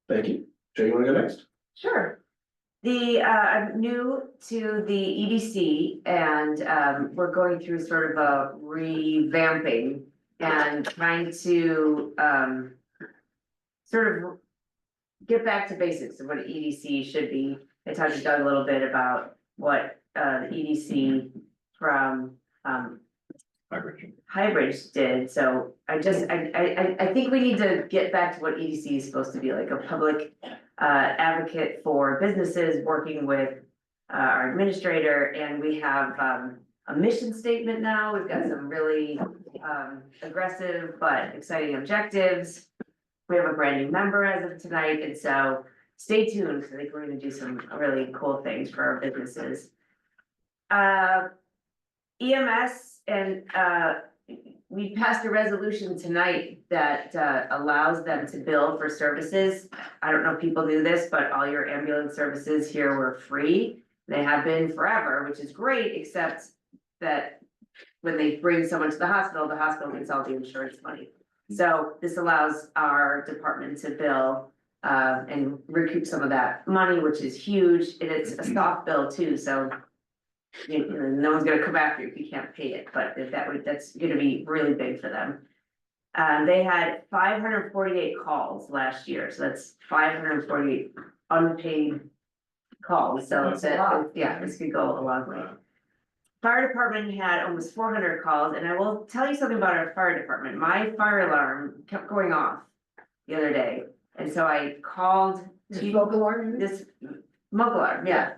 Thank you. Jay, you wanna go next? Sure. I'm new to the EDC and, we're going through sort of a revamping and trying to, sort of get back to basics of what an EDC should be. I talked to Doug a little bit about what, the EDC from, Highbridge did, so I think we need to get back to what EDC is supposed to be, like a public advocate for businesses working with our administrator, and we have a mission statement now. We've got some really aggressive but exciting objectives. We have a brand new member as of tonight, and so stay tuned, because I think we're gonna do some really cool things for our businesses. EMS and we passed a resolution tonight that allows them to bill for services. I don't know if people knew this, but all your ambulance services here were free. They have been forever, which is great, except that when they bring someone to the hospital gets all the insurance money. So this allows our department to bill and recoup some of that money, which is huge, and it's a soft bill too, so no one's gonna come after you if you can't pay it, but if that's gonna be really big for them. They had 548 calls last year, so that's 548 unpaid calls, so it's this could go a long way. Fire department had almost 400 calls, and I will tell you something about our fire department. My fire alarm kept going off the other day, and so I called smoke alarm, yeah.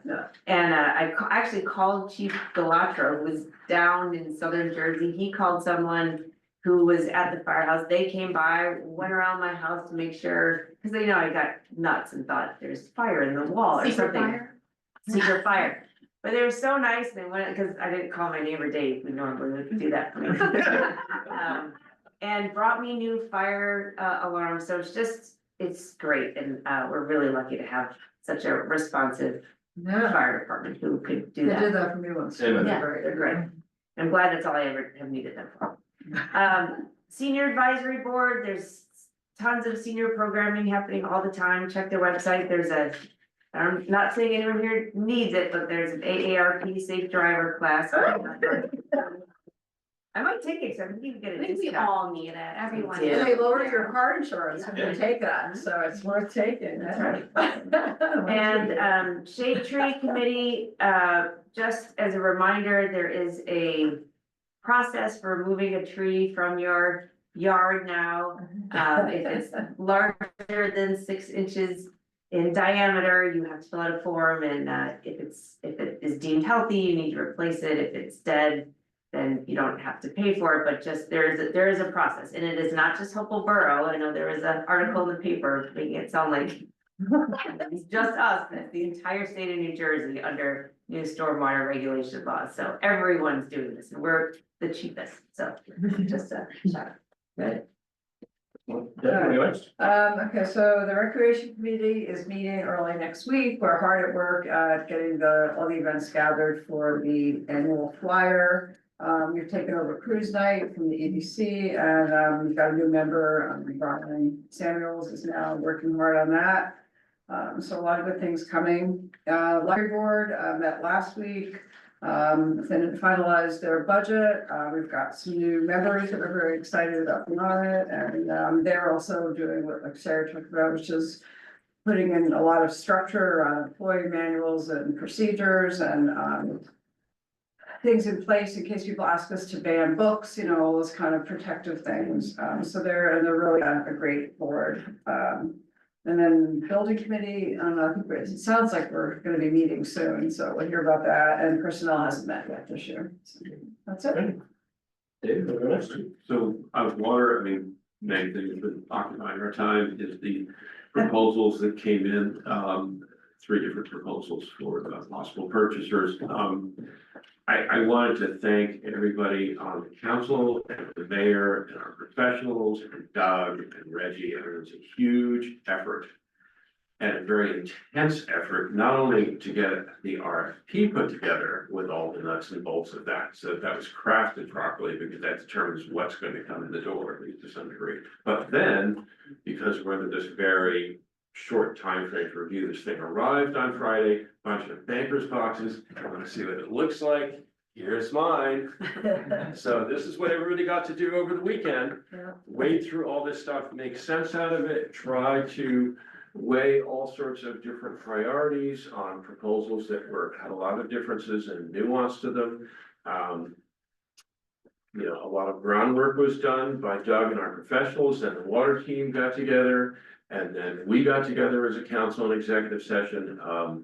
And I actually called Chief Galatro, who was down in southern Jersey. He called someone who was at the firehouse. They came by, went around my house to make sure, because they know I got nuts and thought there's fire in the wall or something. Secret fire. But they were so nice, and they went, because I didn't call my neighbor Dave, who normally would do that for me. And brought me new fire alarms, so it's great, and we're really lucky to have such a responsive fire department who could do that. They did that for me once. Yeah, they're great. I'm glad that's all I ever have needed them for. Senior Advisory Board, there's tons of senior programming happening all the time. Check their website. I'm not saying anyone here needs it, but there's an AARP safe driver class. I might take it, because I think you can get a I think we discount. all need it, everyone. Yeah. They lower your car insurance if you take that, so it's worth taking. That's right. And Shade Tree Committee, just as a reminder, there is a process for removing a tree from your yard now. If it's larger than 6 inches in diameter, you have to fill out a form, and if it is deemed healthy, you need to replace it. If it's dead, then you don't have to pay for it, but just there is a process, and it is not just Hopewell Borough. I know there was an article in the paper making it sound like It's just us, that's the entire state of New Jersey under new stormwater regulation laws, so everyone's doing this, and we're the cheapest, so just a shout out. Good. Anyways, Okay, so the recreation committee is meeting early next week. We're hard at work at getting all the events gathered for the annual flyer. You've taken over cruise night from the EDC and, we've got a new member, Brian Samuels is now working hard on that. So a lot of good things coming. Library board, met last week. Finalized their budget. We've got some new members that are very excited about being on it, and they're also doing what like Sarah talked about, which is putting in a lot of structure around employee manuals and procedures and things in place in case people ask us to ban books, all those kind of protective things. So they're really a great board. And then building committee, I don't know, I think it sounds like we're gonna be meeting soon, so we'll hear about that, and personnel hasn't met yet this year. So that's it. Dave, over next. So out of water, I mean, main thing that's been occupying our time is the proposals that came in, 3 different proposals for the possible purchasers. I wanted to thank everybody on the council and the mayor and our professionals and Doug and Reggie. It was a huge effort and a very intense effort, not only to get the RFP put together with all the nuts and bolts of that, so that was crafted properly, because that determines what's going to come in the door, at least to some degree. But then, because we're in this very short time frame to review, this thing arrived on Friday, bunch of bankers boxes. I want to see what it looks like. Here's mine. So this is what everybody got to do over the weekend. Yeah. Wade through all this stuff, make sense out of it, try to weigh all sorts of different priorities on proposals that had a lot of differences and nuance to them. A lot of groundwork was done by Doug and our professionals, and the water team got together. And then we got together as a council and executive session,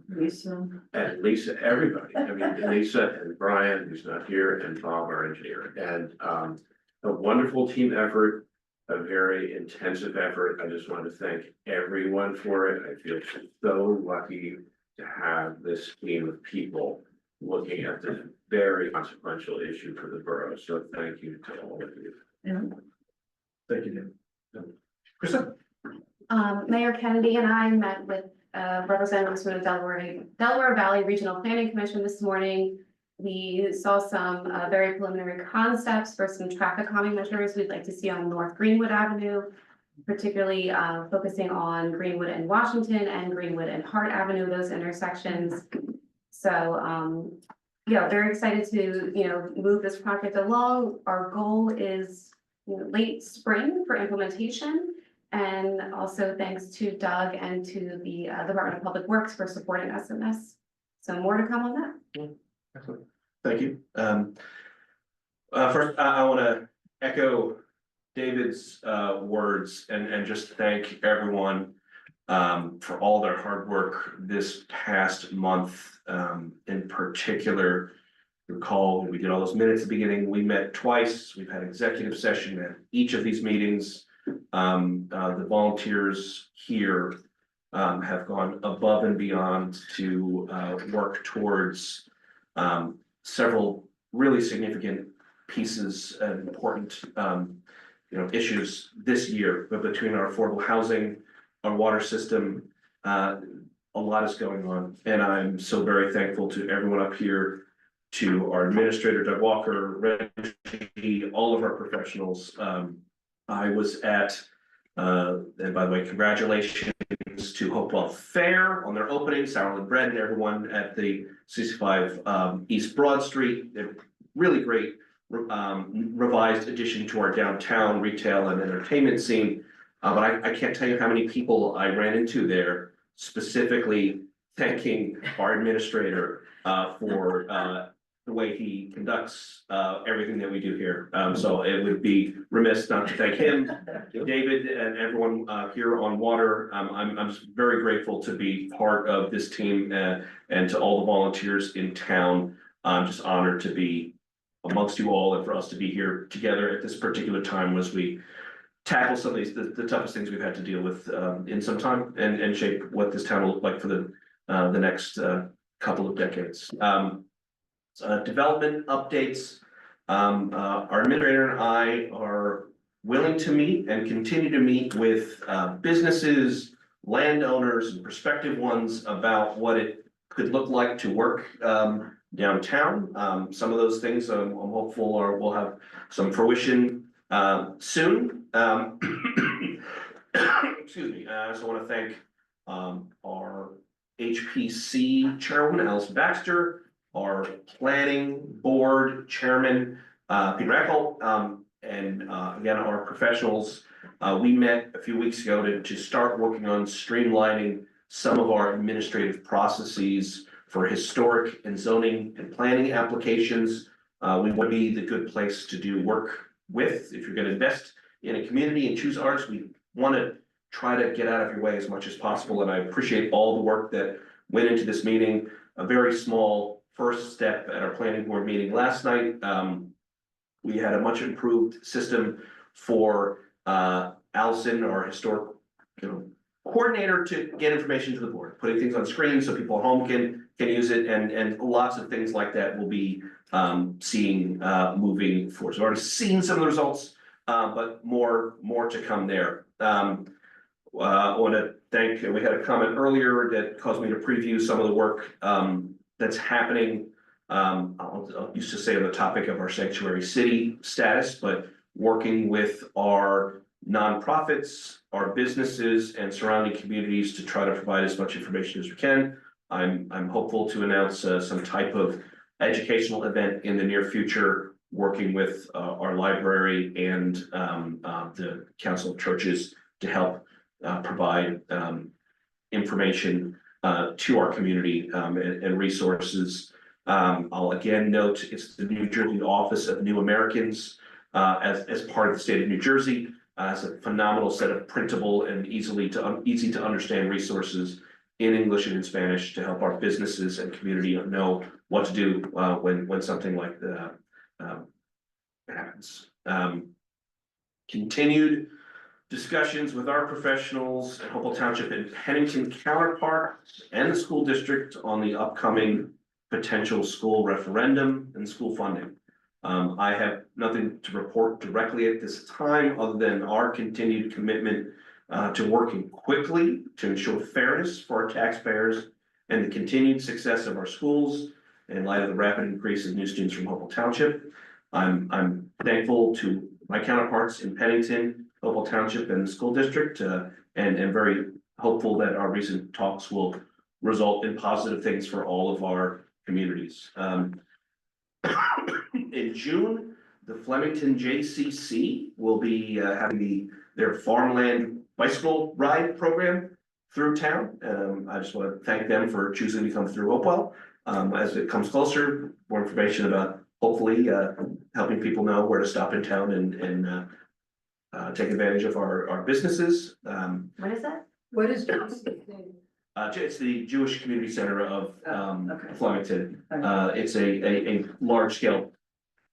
Lisa. and Lisa, everybody, I mean, Lisa and Brian, who's not here, and Bob, our engineer, and a wonderful team effort, a very intensive effort. I just want to thank everyone for it. I feel so lucky to have this team of people looking at this very consequential issue for the borough. So thank you to all of you. Yeah. Thank you, Dave. Krista? Mayor Kennedy and I met with representatives from the Delaware Valley Regional Planning Commission this morning. We saw some very preliminary concepts for some traffic calming measures we'd like to see on North Greenwood Avenue, particularly focusing on Greenwood and Washington and Greenwood and Hart Avenue, those intersections. So very excited to move this project along. Our goal is late spring for implementation. And also thanks to Doug and to the Department of Public Works for supporting us in this. So more to come on that. Excellent. Thank you. First, I want to echo David's words and just thank everyone for all their hard work this past month. In particular, recall we did all those minutes at the beginning. We met twice. We've had executive session at each of these meetings. The volunteers here have gone above and beyond to work towards several really significant pieces and important issues this year. But between our affordable housing, our water system, a lot is going on, and I'm so very thankful to everyone up here, to our administrator Doug Walker, Reggie, all of our professionals. I was at, and by the way, congratulations to Hopewell Fair on their opening, Sourland Bread and everyone at the CC5 East Broad Street. They're really great revised addition to our downtown retail and entertainment scene. But I can't tell you how many people I ran into there, specifically thanking our administrator for the way he conducts everything that we do here. So it would be remiss not to thank him, David, and everyone here on water. I'm just very grateful to be part of this team and to all the volunteers in town. I'm just honored to be amongst you all and for us to be here together at this particular time as we tackle some of these, the toughest things we've had to deal with, in some time and shape what this town will look like for the next, couple of decades. Development updates. Our administrator and I are willing to meet and continue to meet with businesses, landowners, and prospective ones about what it could look like to work downtown. Some of those things I'm hopeful will have some fruition soon. Excuse me. I also want to thank our HPC chairwoman, Alice Baxter, our planning board chairman, Peter Eckel, and again, our professionals. We met a few weeks ago to start working on streamlining some of our administrative processes for historic and zoning and planning applications. We would be the good place to do work with. If you're going to invest in a community and choose ours, we want to try to get out of your way as much as possible. And I appreciate all the work that went into this meeting. A very small first step at our planning board meeting last night. We had a much improved system for Allison, our historic, coordinator, to get information to the board, putting things on screen so people at home can use it, and lots of things like that will be seeing moving forward. So I've already seen some of the results, but more to come there. I want to thank, we had a comment earlier that caused me to preview some of the work that's happening. I'll used to say on the topic of our sanctuary city status, but working with our nonprofits, our businesses, and surrounding communities to try to provide as much information as we can. I'm hopeful to announce some type of educational event in the near future, working with our library and the Council of Churches to help provide information to our community and resources. I'll again note it's the New Jersey Office of New Americans as part of the state of New Jersey. Has a phenomenal set of printable and easy to understand resources in English and in Spanish to help our businesses and community know what to do when something like that happens. Continued discussions with our professionals at Hopewell Township and Pennington counterparts and the school district on the upcoming potential school referendum and school funding. I have nothing to report directly at this time, other than our continued commitment to working quickly to ensure fairness for our taxpayers and the continued success of our schools in light of the rapid increase of new students from Hopewell Township. I'm thankful to my counterparts in Pennington, Hopewell Township, and the school district, and very hopeful that our recent talks will result in positive things for all of our communities. In June, the Flemington JCC will be having their farmland bicycle ride program through town. I just want to thank them for choosing to come through Hopewell. As it comes closer, more information about hopefully helping people know where to stop in town and take advantage of our businesses. What is that? What is It's the Jewish Community Center of Okay. Flemington. It's a large scale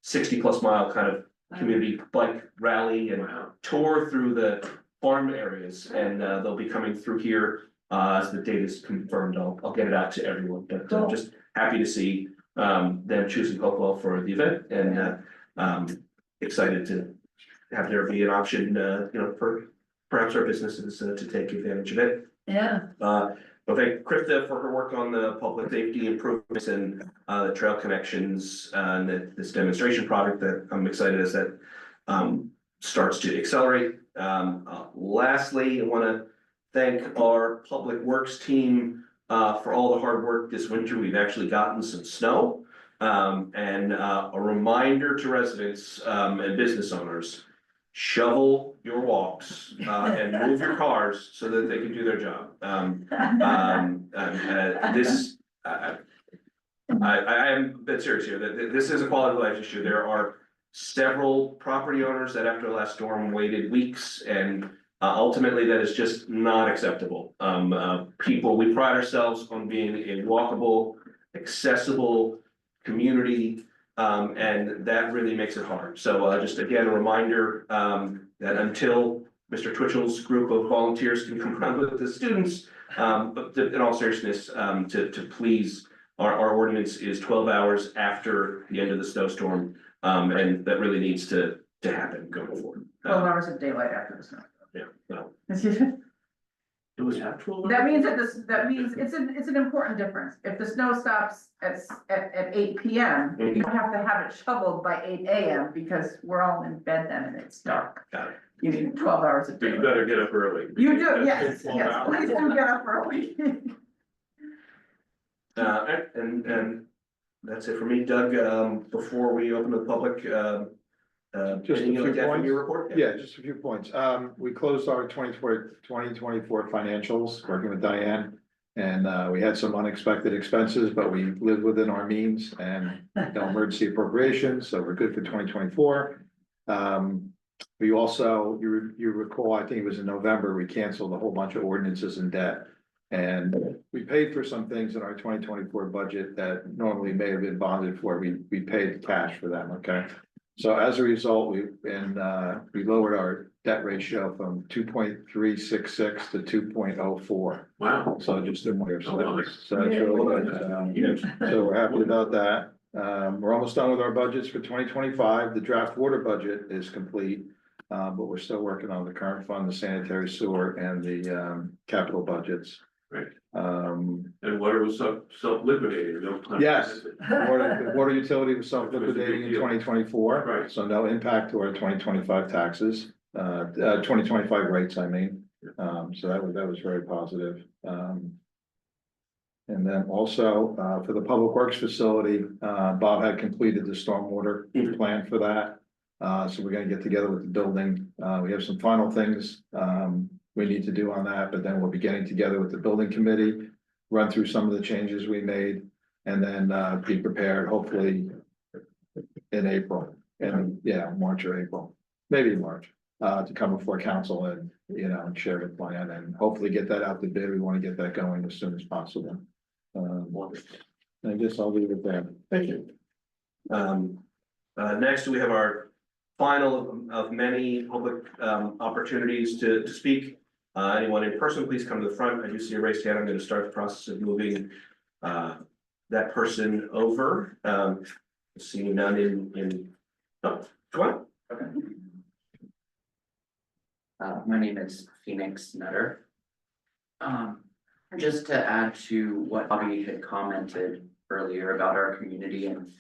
60+ mile kind of community bike rally and tour through the farm areas, and they'll be coming through here as the date is confirmed. I'll get it out to everyone, but I'm just happy to see them choosing Hopewell for the event, and excited to have there be an option, for perhaps our businesses to take advantage of it. Yeah. Well, thank Krista for her work on the public safety improvements and the trail connections and this demonstration project that I'm excited as that starts to accelerate. Lastly, I want to thank our public works team for all the hard work this winter. We've actually gotten some snow, and a reminder to residents and business owners: shovel your walks and move your cars so that they can do their job. I am a bit serious here. This is a quality of life issue. There are several property owners that after the last storm waited weeks, and ultimately that is just not acceptable. We pride ourselves on being a walkable, accessible community. and that really makes it hard. So, just again, a reminder, that until Mr. Twitchell's group of volunteers can come around with the students, but in all seriousness, to please, our ordinance is 12 hours after the end of the snowstorm. And that really needs to happen going forward. 12 hours of daylight after the snow. Yeah, well, It was half 12. That means that means it's an important difference. If the snow stops at 8 PM, you don't have to have it shoveled by 8 AM because we're all in bed then and it's dark. Got it. You need 12 hours of So you daylight. better get up early. You do, That's yes, 12 yes, hours. please do get up early. And that's it for me. Doug, before we open to the public, Just a anything few like that from points. your report? Yeah, just a few points. We closed our 2024 financials, working with Diane. And we had some unexpected expenses, but we lived within our means and no emergency appropriations, so we're good for 2024. We also, you recall, I think it was in November, we canceled a whole bunch of ordinances and debt. And we paid for some things in our 2024 budget that normally may have been bonded for. We paid cash for them, okay? So as a result, we lowered our debt ratio from 2.366 to 2.04. Wow. So just a year, so Oh, that's really good. Yes. So we're happy about that. We're almost done with our budgets for 2025. The draft water budget is complete. But we're still working on the current fund, the sanitary sewer and the capital budgets. Right. Um, And water was self-liquidating, no pun Yes. intended. the water utility was self-liquidating in deal. 2024. Right. So no impact to our 2025 taxes, 2025 rates, I mean. So that was very positive. And then also, for the Public Works facility, Bob had completed the stormwater plan for that. So we're gonna get together with the building. We have some final things, we need to do on that, but then we'll be getting together with the building committee, run through some of the changes we made, and then, be prepared, hopefully in April, and yeah, March or April, maybe March, to come before council and, and share the plan and hopefully get that out to bid. We want to get that going as soon as possible. I guess I'll leave it there. Thank you. Next, we have our final of many public opportunities to speak. Anyone in person, please come to the front. I do see a raised hand. I'm going to start the process of moving that person over. Seeing none oh, come on. My name is Phoenix Nutter. Just to add to what Bobby had commented earlier about our community and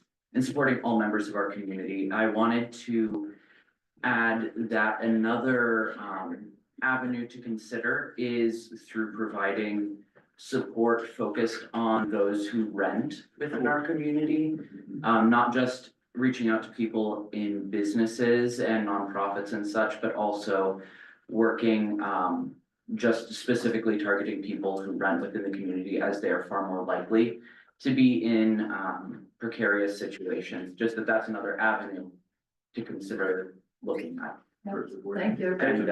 supporting all members of our community, I wanted to add that another avenue to consider is through providing support focused on those who rent within our community, not just reaching out to people in businesses and nonprofits and such, but also working just specifically targeting people who rent within the community, as they are far more likely to be in precarious situations. Just that's another avenue to consider looking at. Thank you. And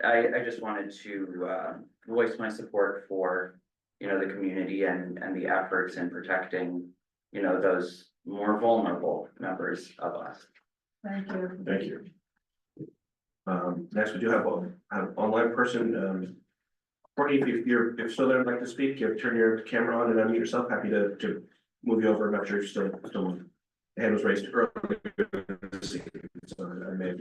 I just wanted to voice my support for, the community and the efforts in protecting, those more vulnerable members of us. Thank you. Thank you. Next, we do have an online person. Courtney, if you're still there and like to speak, you turn your camera on and unmute yourself. Happy to move you over. I'm not sure if you're still on. The hand was raised earlier. So I may.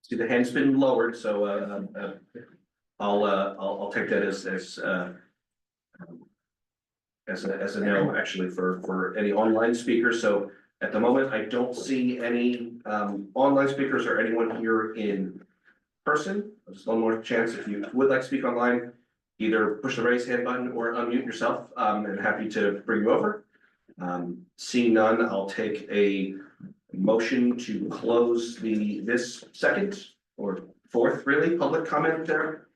See, the hand's been lowered, so I'll take that as a no, actually, for any online speakers. So at the moment, I don't see any online speakers or anyone here in person. Just one more chance, if you would like to speak online, either push the raise hand button or unmute yourself. And happy to bring you over. Seeing none, I'll take a motion to close this second or fourth, really, public comment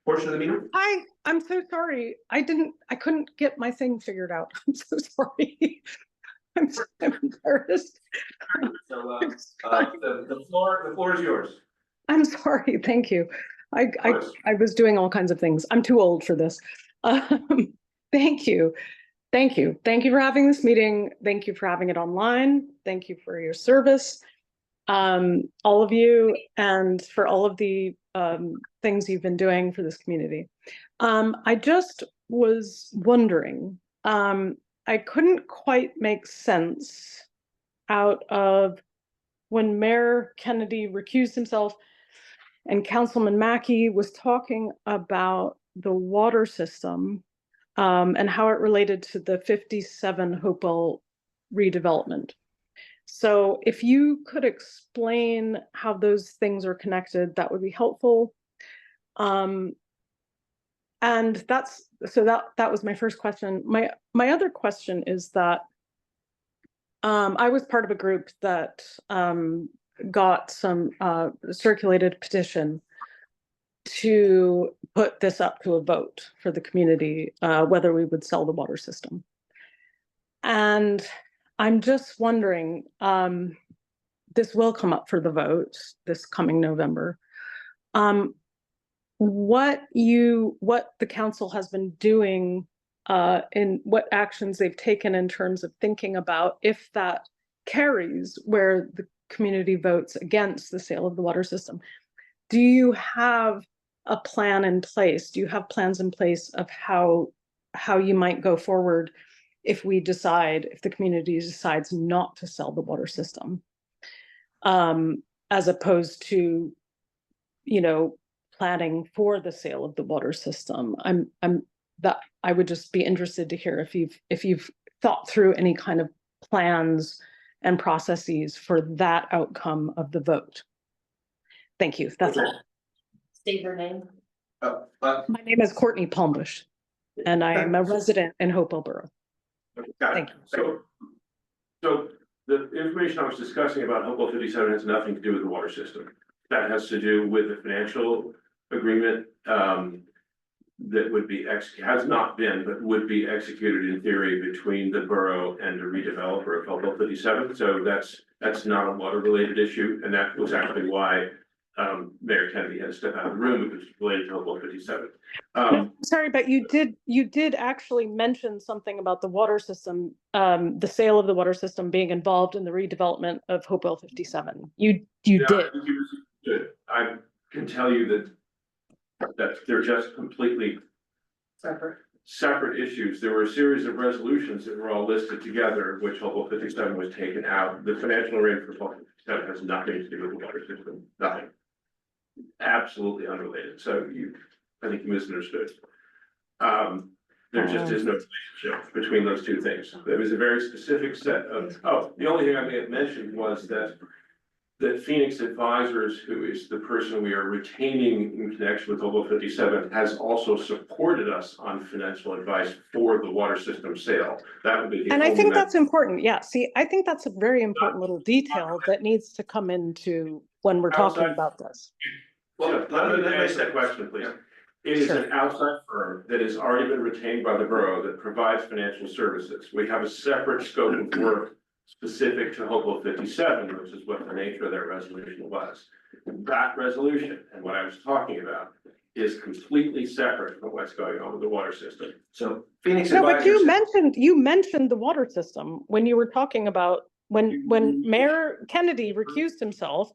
portion of the meeting. Hi, I'm so sorry. I couldn't get my thing figured out. I'm so sorry. I'm embarrassed. So the floor is yours. I'm sorry. Thank you. I was doing all kinds of things. I'm too old for this. Thank you. Thank you. Thank you for having this meeting. Thank you for having it online. Thank you for your service. All of you, and for all of the things you've been doing for this community. I just was wondering, I couldn't quite make sense out of when Mayor Kennedy recused himself and Councilman Mackey was talking about the water system and how it related to the 57 Hopewell redevelopment. So if you could explain how those things are connected, that would be helpful. And that was my first question. My other question is that I was part of a group that got some circulated petition to put this up to a vote for the community, whether we would sell the water system. And I'm just wondering, this will come up for the vote this coming November. What the council has been doing, in what actions they've taken in terms of thinking about if that carries where the community votes against the sale of the water system. Do you have a plan in place? Do you have plans in place of how you might go forward if the community decides not to sell the water system, as opposed to, planning for the sale of the water system? I would just be interested to hear if you've thought through any kind of plans and processes for that outcome of the vote. Thank you. That's all. State your name. My name is Courtney Palmbush, and I am a resident in Hopewell Borough. Thank you. So the information I was discussing about Hopewell 57 has nothing to do with the water system. That has to do with the financial agreement that would be has not been, but would be executed in theory between the borough and the redeveloper of Hopewell 57. So that's not a water related issue, and that was actually why Mayor Kennedy had to step out of the room, because it's related to Hopewell 57. Sorry, but you did actually mention something about the water system, the sale of the water system being involved in the redevelopment of Hopewell 57. You did. I can tell you that they're just completely separate issues. There were a series of resolutions that were all listed together, which Hopewell 57 was taken out. The financial arrangement for Hopewell 57 has nothing to do with the water system, nothing. Absolutely unrelated. So I think you misunderstood. There just is no relationship between those two things. There was a very specific set of, the only thing I may have mentioned was that Phoenix Advisors, who is the person we are retaining in connection with Hopewell 57, has also supported us on financial advice for the water system sale. That would be. And I think that's important. Yeah, see, I think that's a very important little detail that needs to come into when we're talking about this. Well, let me ask that question, please. It is an outside firm that has already been retained by the borough that provides financial services. We have a separate scope of work specific to Hopewell 57, which is what the nature of that resolution was. That resolution and what I was talking about is completely separate from what's going on with the water system. So Phoenix No, but Advisors. you mentioned the water system when you were talking about when Mayor Kennedy recused himself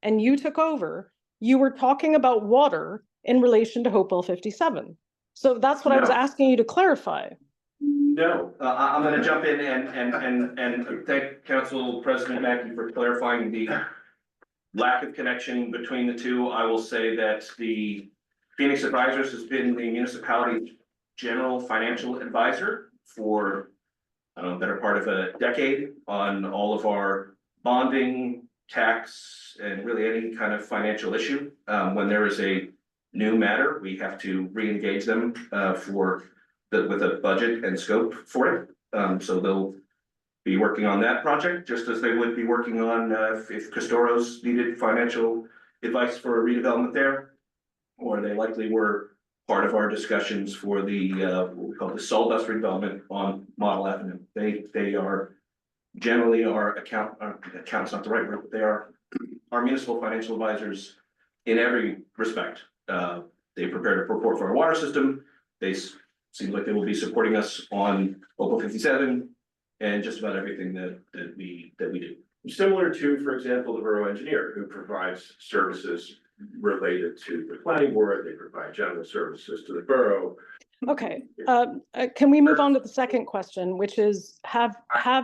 and you took over, you were talking about water in relation to Hopewell 57. So that's what I was asking you to clarify. No, I'm going to jump in and thank Council President Mackey for clarifying the lack of connection between the two. I will say that the Phoenix Advisors has been the municipality's general financial advisor for, I don't know, better part of a decade on all of our bonding, tax, and really any kind of financial issue. When there is a new matter, we have to re-engage them with a budget and scope for it. So they'll be working on that project, just as they would be working on if Castoro's needed financial advice for a redevelopment there. Or they likely were part of our discussions for the what we call the sawdust redevelopment on Model Avenue. They are generally our account's not the right word, but they are our municipal financial advisors in every respect. They prepared a report for our water system. They seems like they will be supporting us on Local 57 and just about everything that we do. Similar to, for example, the borough engineer who provides services related to the planning board, they provide general services to the borough. Okay, can we move on to the second question, which is, has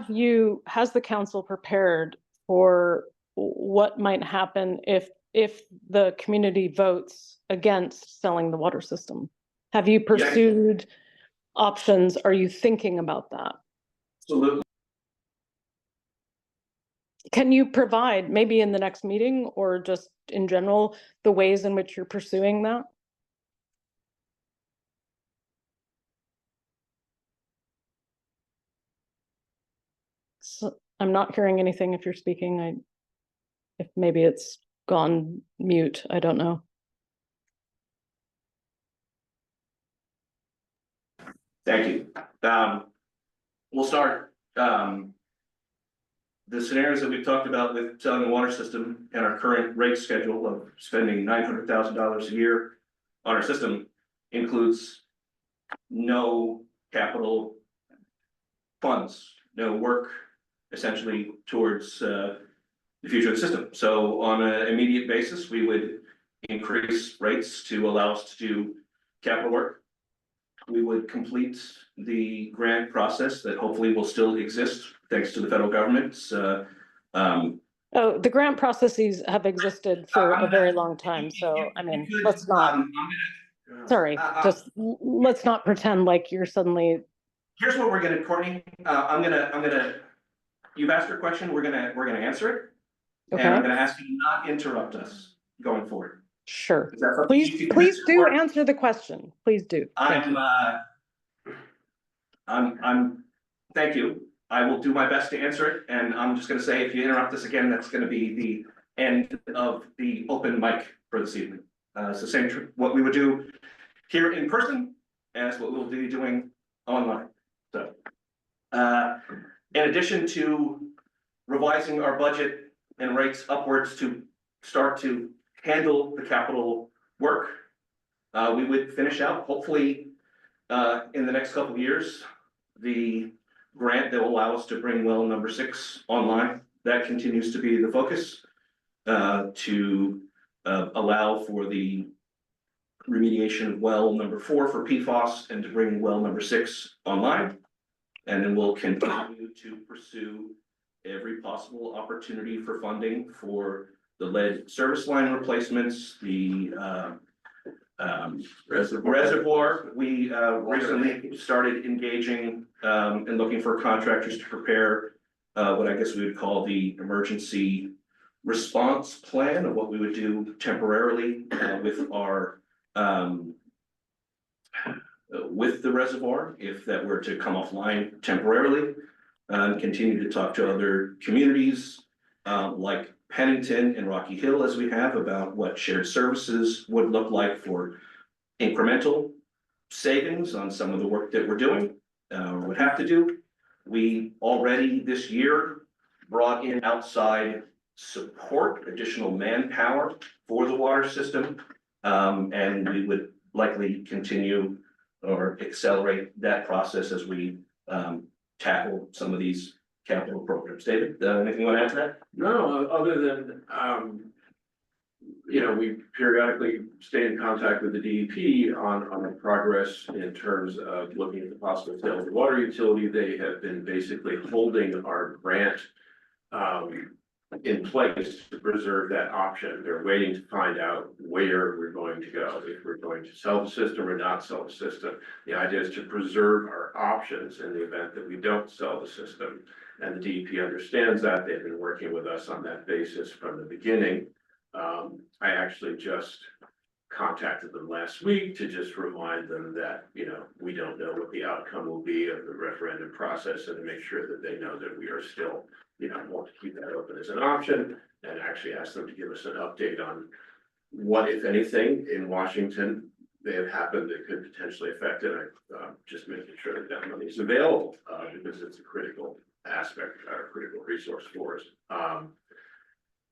the council prepared for what might happen if the community votes against selling the water system? Have you pursued options? Are you thinking about that? Absolutely. Can you provide, maybe in the next meeting or just in general, the ways in which you're pursuing that? So I'm not hearing anything if you're speaking. If maybe it's gone mute, I don't know. Thank you. We'll start, the scenarios that we've talked about with selling the water system and our current rate schedule of spending $900,000 a year on our system includes no capital funds, no work essentially towards the future of the system. So on an immediate basis, we would increase rates to allow us to do capital work. We would complete the grant process that hopefully will still exist thanks to the federal government's. Oh, the grant processes have existed for a very long time, so I mean, let's not. Sorry, just let's not pretend like you're suddenly. Here's what we're gonna, Courtney, you've asked your question, we're gonna answer it. Okay. And I'm gonna ask you to not interrupt us going forward. Sure. Is that something you Please can do support? answer the question. Please do. Thank you. I will do my best to answer it, and I'm just gonna say, if you interrupt us again, that's gonna be the end of the open mic for this evening. It's the same, what we would do here in person as what we'll be doing online. So, in addition to revising our budget and rates upwards to start to handle the capital work, we would finish out, hopefully, in the next couple of years, the grant that will allow us to bring well number 6 online. That continues to be the focus, to allow for the remediation of well number 4 for PFAS and to bring well number 6 online. And then we'll continue to pursue every possible opportunity for funding for the lead service line replacements, the reservoir. We recently started engaging and looking for contractors to prepare what I guess we would call the emergency response plan of what we would do temporarily with our with the reservoir if that were to come offline temporarily. Continue to talk to other communities like Pennington and Rocky Hill as we have about what shared services would look like for incremental savings on some of the work that we're doing or would have to do. We already this year brought in outside support, additional manpower for the water system. And we would likely continue or accelerate that process as we tackle some of these capital programs. David, anything you want to add to that? No, other than, we periodically stay in contact with the DEP on the progress in terms of looking at the possible sale of the water utility. They have been basically holding our grant in place to preserve that option. They're waiting to find out where we're going to go, if we're going to sell the system or not sell the system. The idea is to preserve our options in the event that we don't sell the system. And the DEP understands that. They've been working with us on that basis from the beginning. I actually just contacted them last week to just remind them that, we don't know what the outcome will be of the referendum process and to make sure that they know that we are still, want to keep that open as an option, and actually ask them to give us an update on what, if anything, in Washington may have happened that could potentially affect it. Just making sure that that money is available, because it's a critical aspect, a critical resource for us.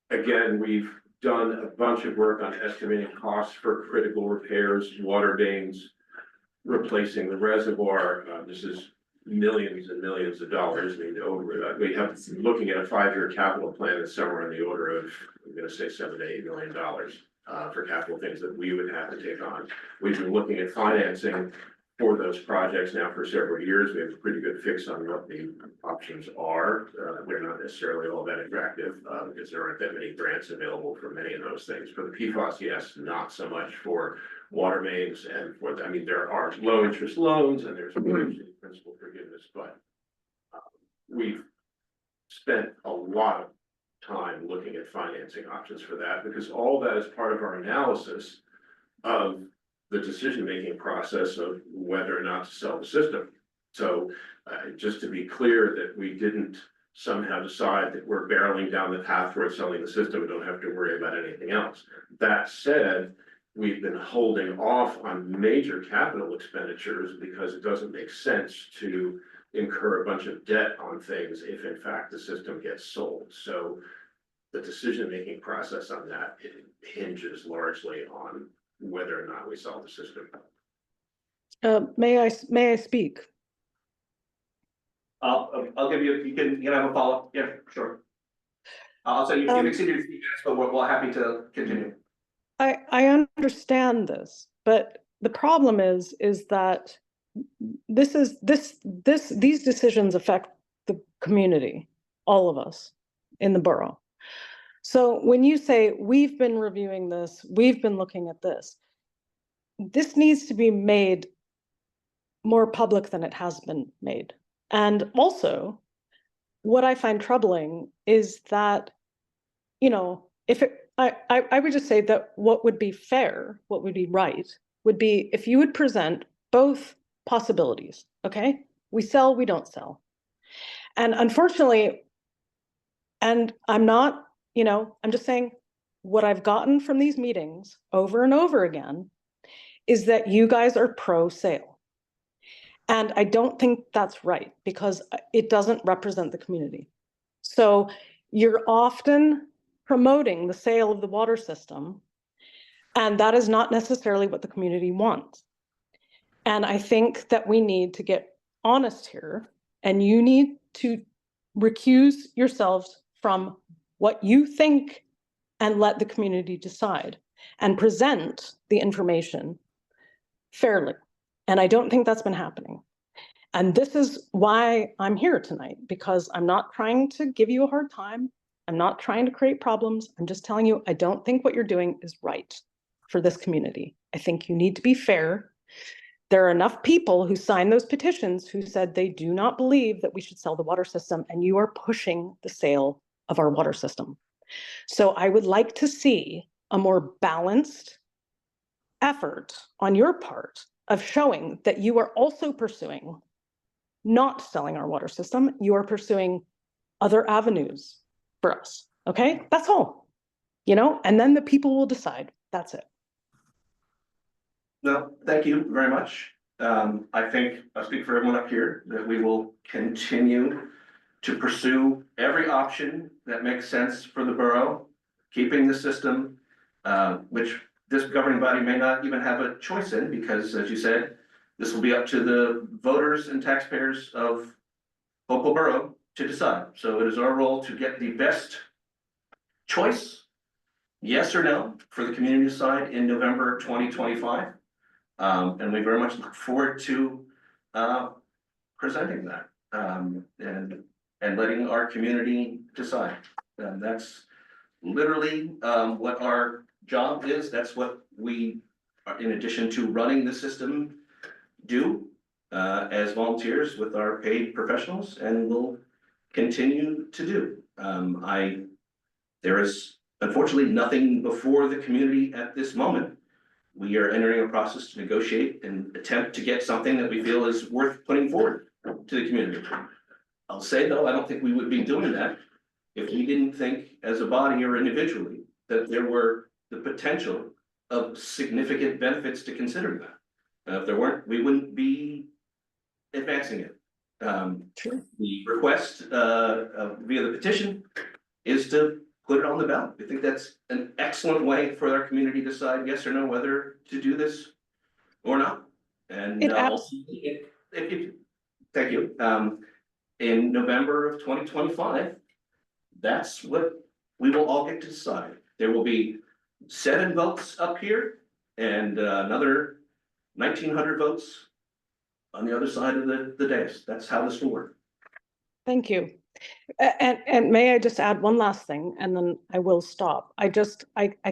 Again, we've done a bunch of work on estimating costs for critical repairs, water mains, replacing the reservoir. This is millions and millions of dollars. I mean, we have, looking at a 5-year capital plan that's somewhere in the order of, I'm gonna say $7 to $8 million. For capital things that we would have to take on. We've been looking at financing for those projects now for several years. We have a pretty good fix on what the options are. They're not necessarily all that attractive, because there aren't that many grants available for many of those things. For the PFAS, yes, not so much for water mains and for, I mean, there are low interest loans and there's principal forgiveness, but we've spent a lot of time looking at financing options for that, because all that is part of our analysis of the decision-making process of whether or not to sell the system. So just to be clear that we didn't somehow decide that we're barreling down the path towards selling the system, we don't have to worry about anything else. That said, we've been holding off on major capital expenditures because it doesn't make sense to incur a bunch of debt on things if in fact the system gets sold. So the decision-making process on that, it hinges largely on whether or not we sell the system. May I speak? I'll give you can have a follow-up. Yeah, sure. I'll say you've exceeded your few minutes, but we're happy to continue. I understand this, but the problem is that these decisions affect the community, all of us in the borough. So when you say we've been reviewing this, we've been looking at this needs to be made more public than it has been made. And also, what I find troubling is that, you know, I would just say that what would be fair, what would be right, would be if you would present both possibilities, okay? We sell, we don't sell. And unfortunately, and I'm not, you know, I'm just saying what I've gotten from these meetings over and over again is that you guys are pro sale. And I don't think that's right because it doesn't represent the community. So you're often promoting the sale of the water system, and that is not necessarily what the community wants. And I think that we need to get honest here, and you need to recuse yourselves from what you think and let the community decide and present the information fairly. And I don't think that's been happening. And this is why I'm here tonight, because I'm not trying to give you a hard time. I'm not trying to create problems. I'm just telling you, I don't think what you're doing is right for this community. I think you need to be fair. There are enough people who signed those petitions who said they do not believe that we should sell the water system, and you are pushing the sale of our water system. So I would like to see a more balanced effort on your part of showing that you are also pursuing not selling our water system. You are pursuing other avenues for us. Okay, that's all, you know, and then the people will decide. That's it. No, thank you very much. I think I'll speak for everyone up here that we will continue to pursue every option that makes sense for the borough, keeping the system, which this governing body may not even have a choice in, because as you said, this will be up to the voters and taxpayers of Hopewell Borough to decide. So it is our role to get the best choice, yes or no, for the community to decide in November 2025. And we very much look forward to presenting that and letting our community decide. And that's literally what our job is. That's what we, in addition to running the system, do as volunteers with our paid professionals, and will continue to do. There is unfortunately nothing before the community at this moment. We are entering a process to negotiate and attempt to get something that we feel is worth putting forward to the community. I'll say though, I don't think we would be doing that if we didn't think as a body or individually that there were the potential of significant benefits to considering that. If there weren't, we wouldn't be advancing it. True. The request via the petition is to put it on the ballot. We think that's an excellent way for our community to decide yes or no whether to do this or not. And It thank you, in November of 2025, that's what we will all get to decide. There will be 7 votes up here and another 1,900 votes on the other side of the dais. That's how this will work. Thank you. And may I just add one last thing, and then I will stop. I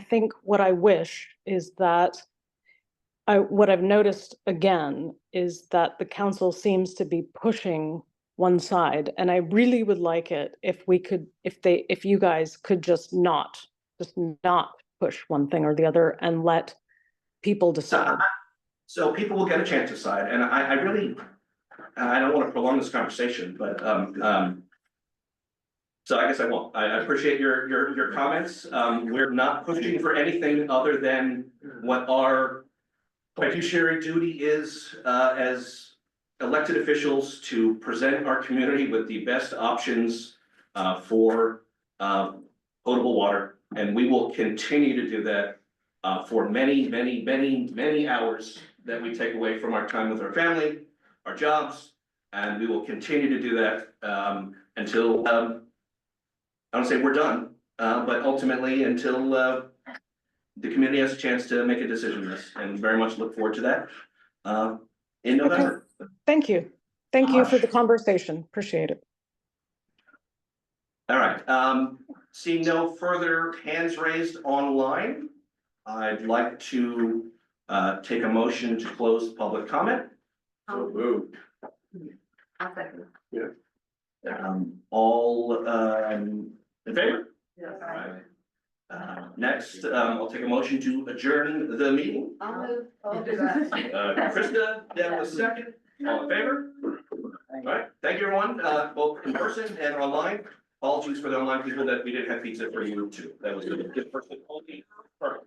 think what I wish is that what I've noticed again is that the council seems to be pushing one side, and I really would like it if we could, if you guys could just not push one thing or the other and let people decide. So people will get a chance to decide, and I really, I don't want to prolong this conversation, but so I guess I won't. I appreciate your comments. We're not pushing for anything other than what our fiduciary duty is as elected officials to present our community with the best options for potable water. And we will continue to do that for many hours that we take away from our time with our family, our jobs, and we will continue to do that until I don't say we're done, but ultimately until the community has a chance to make a decision on this, and very much look forward to that in November. Thank you. Thank you for the conversation. Appreciate it. All right, seeing no further hands raised online, I'd like to take a motion to close public comment. So moved. I'll second. All in favor? Yes. Next, I'll take a motion to adjourn the meeting. I'll do that. Krista, Deb was second, all in favor? All right, thank you, everyone, both in person and online. Apologies for the online people that we didn't have pizza for you too. That was a good person. Perfect.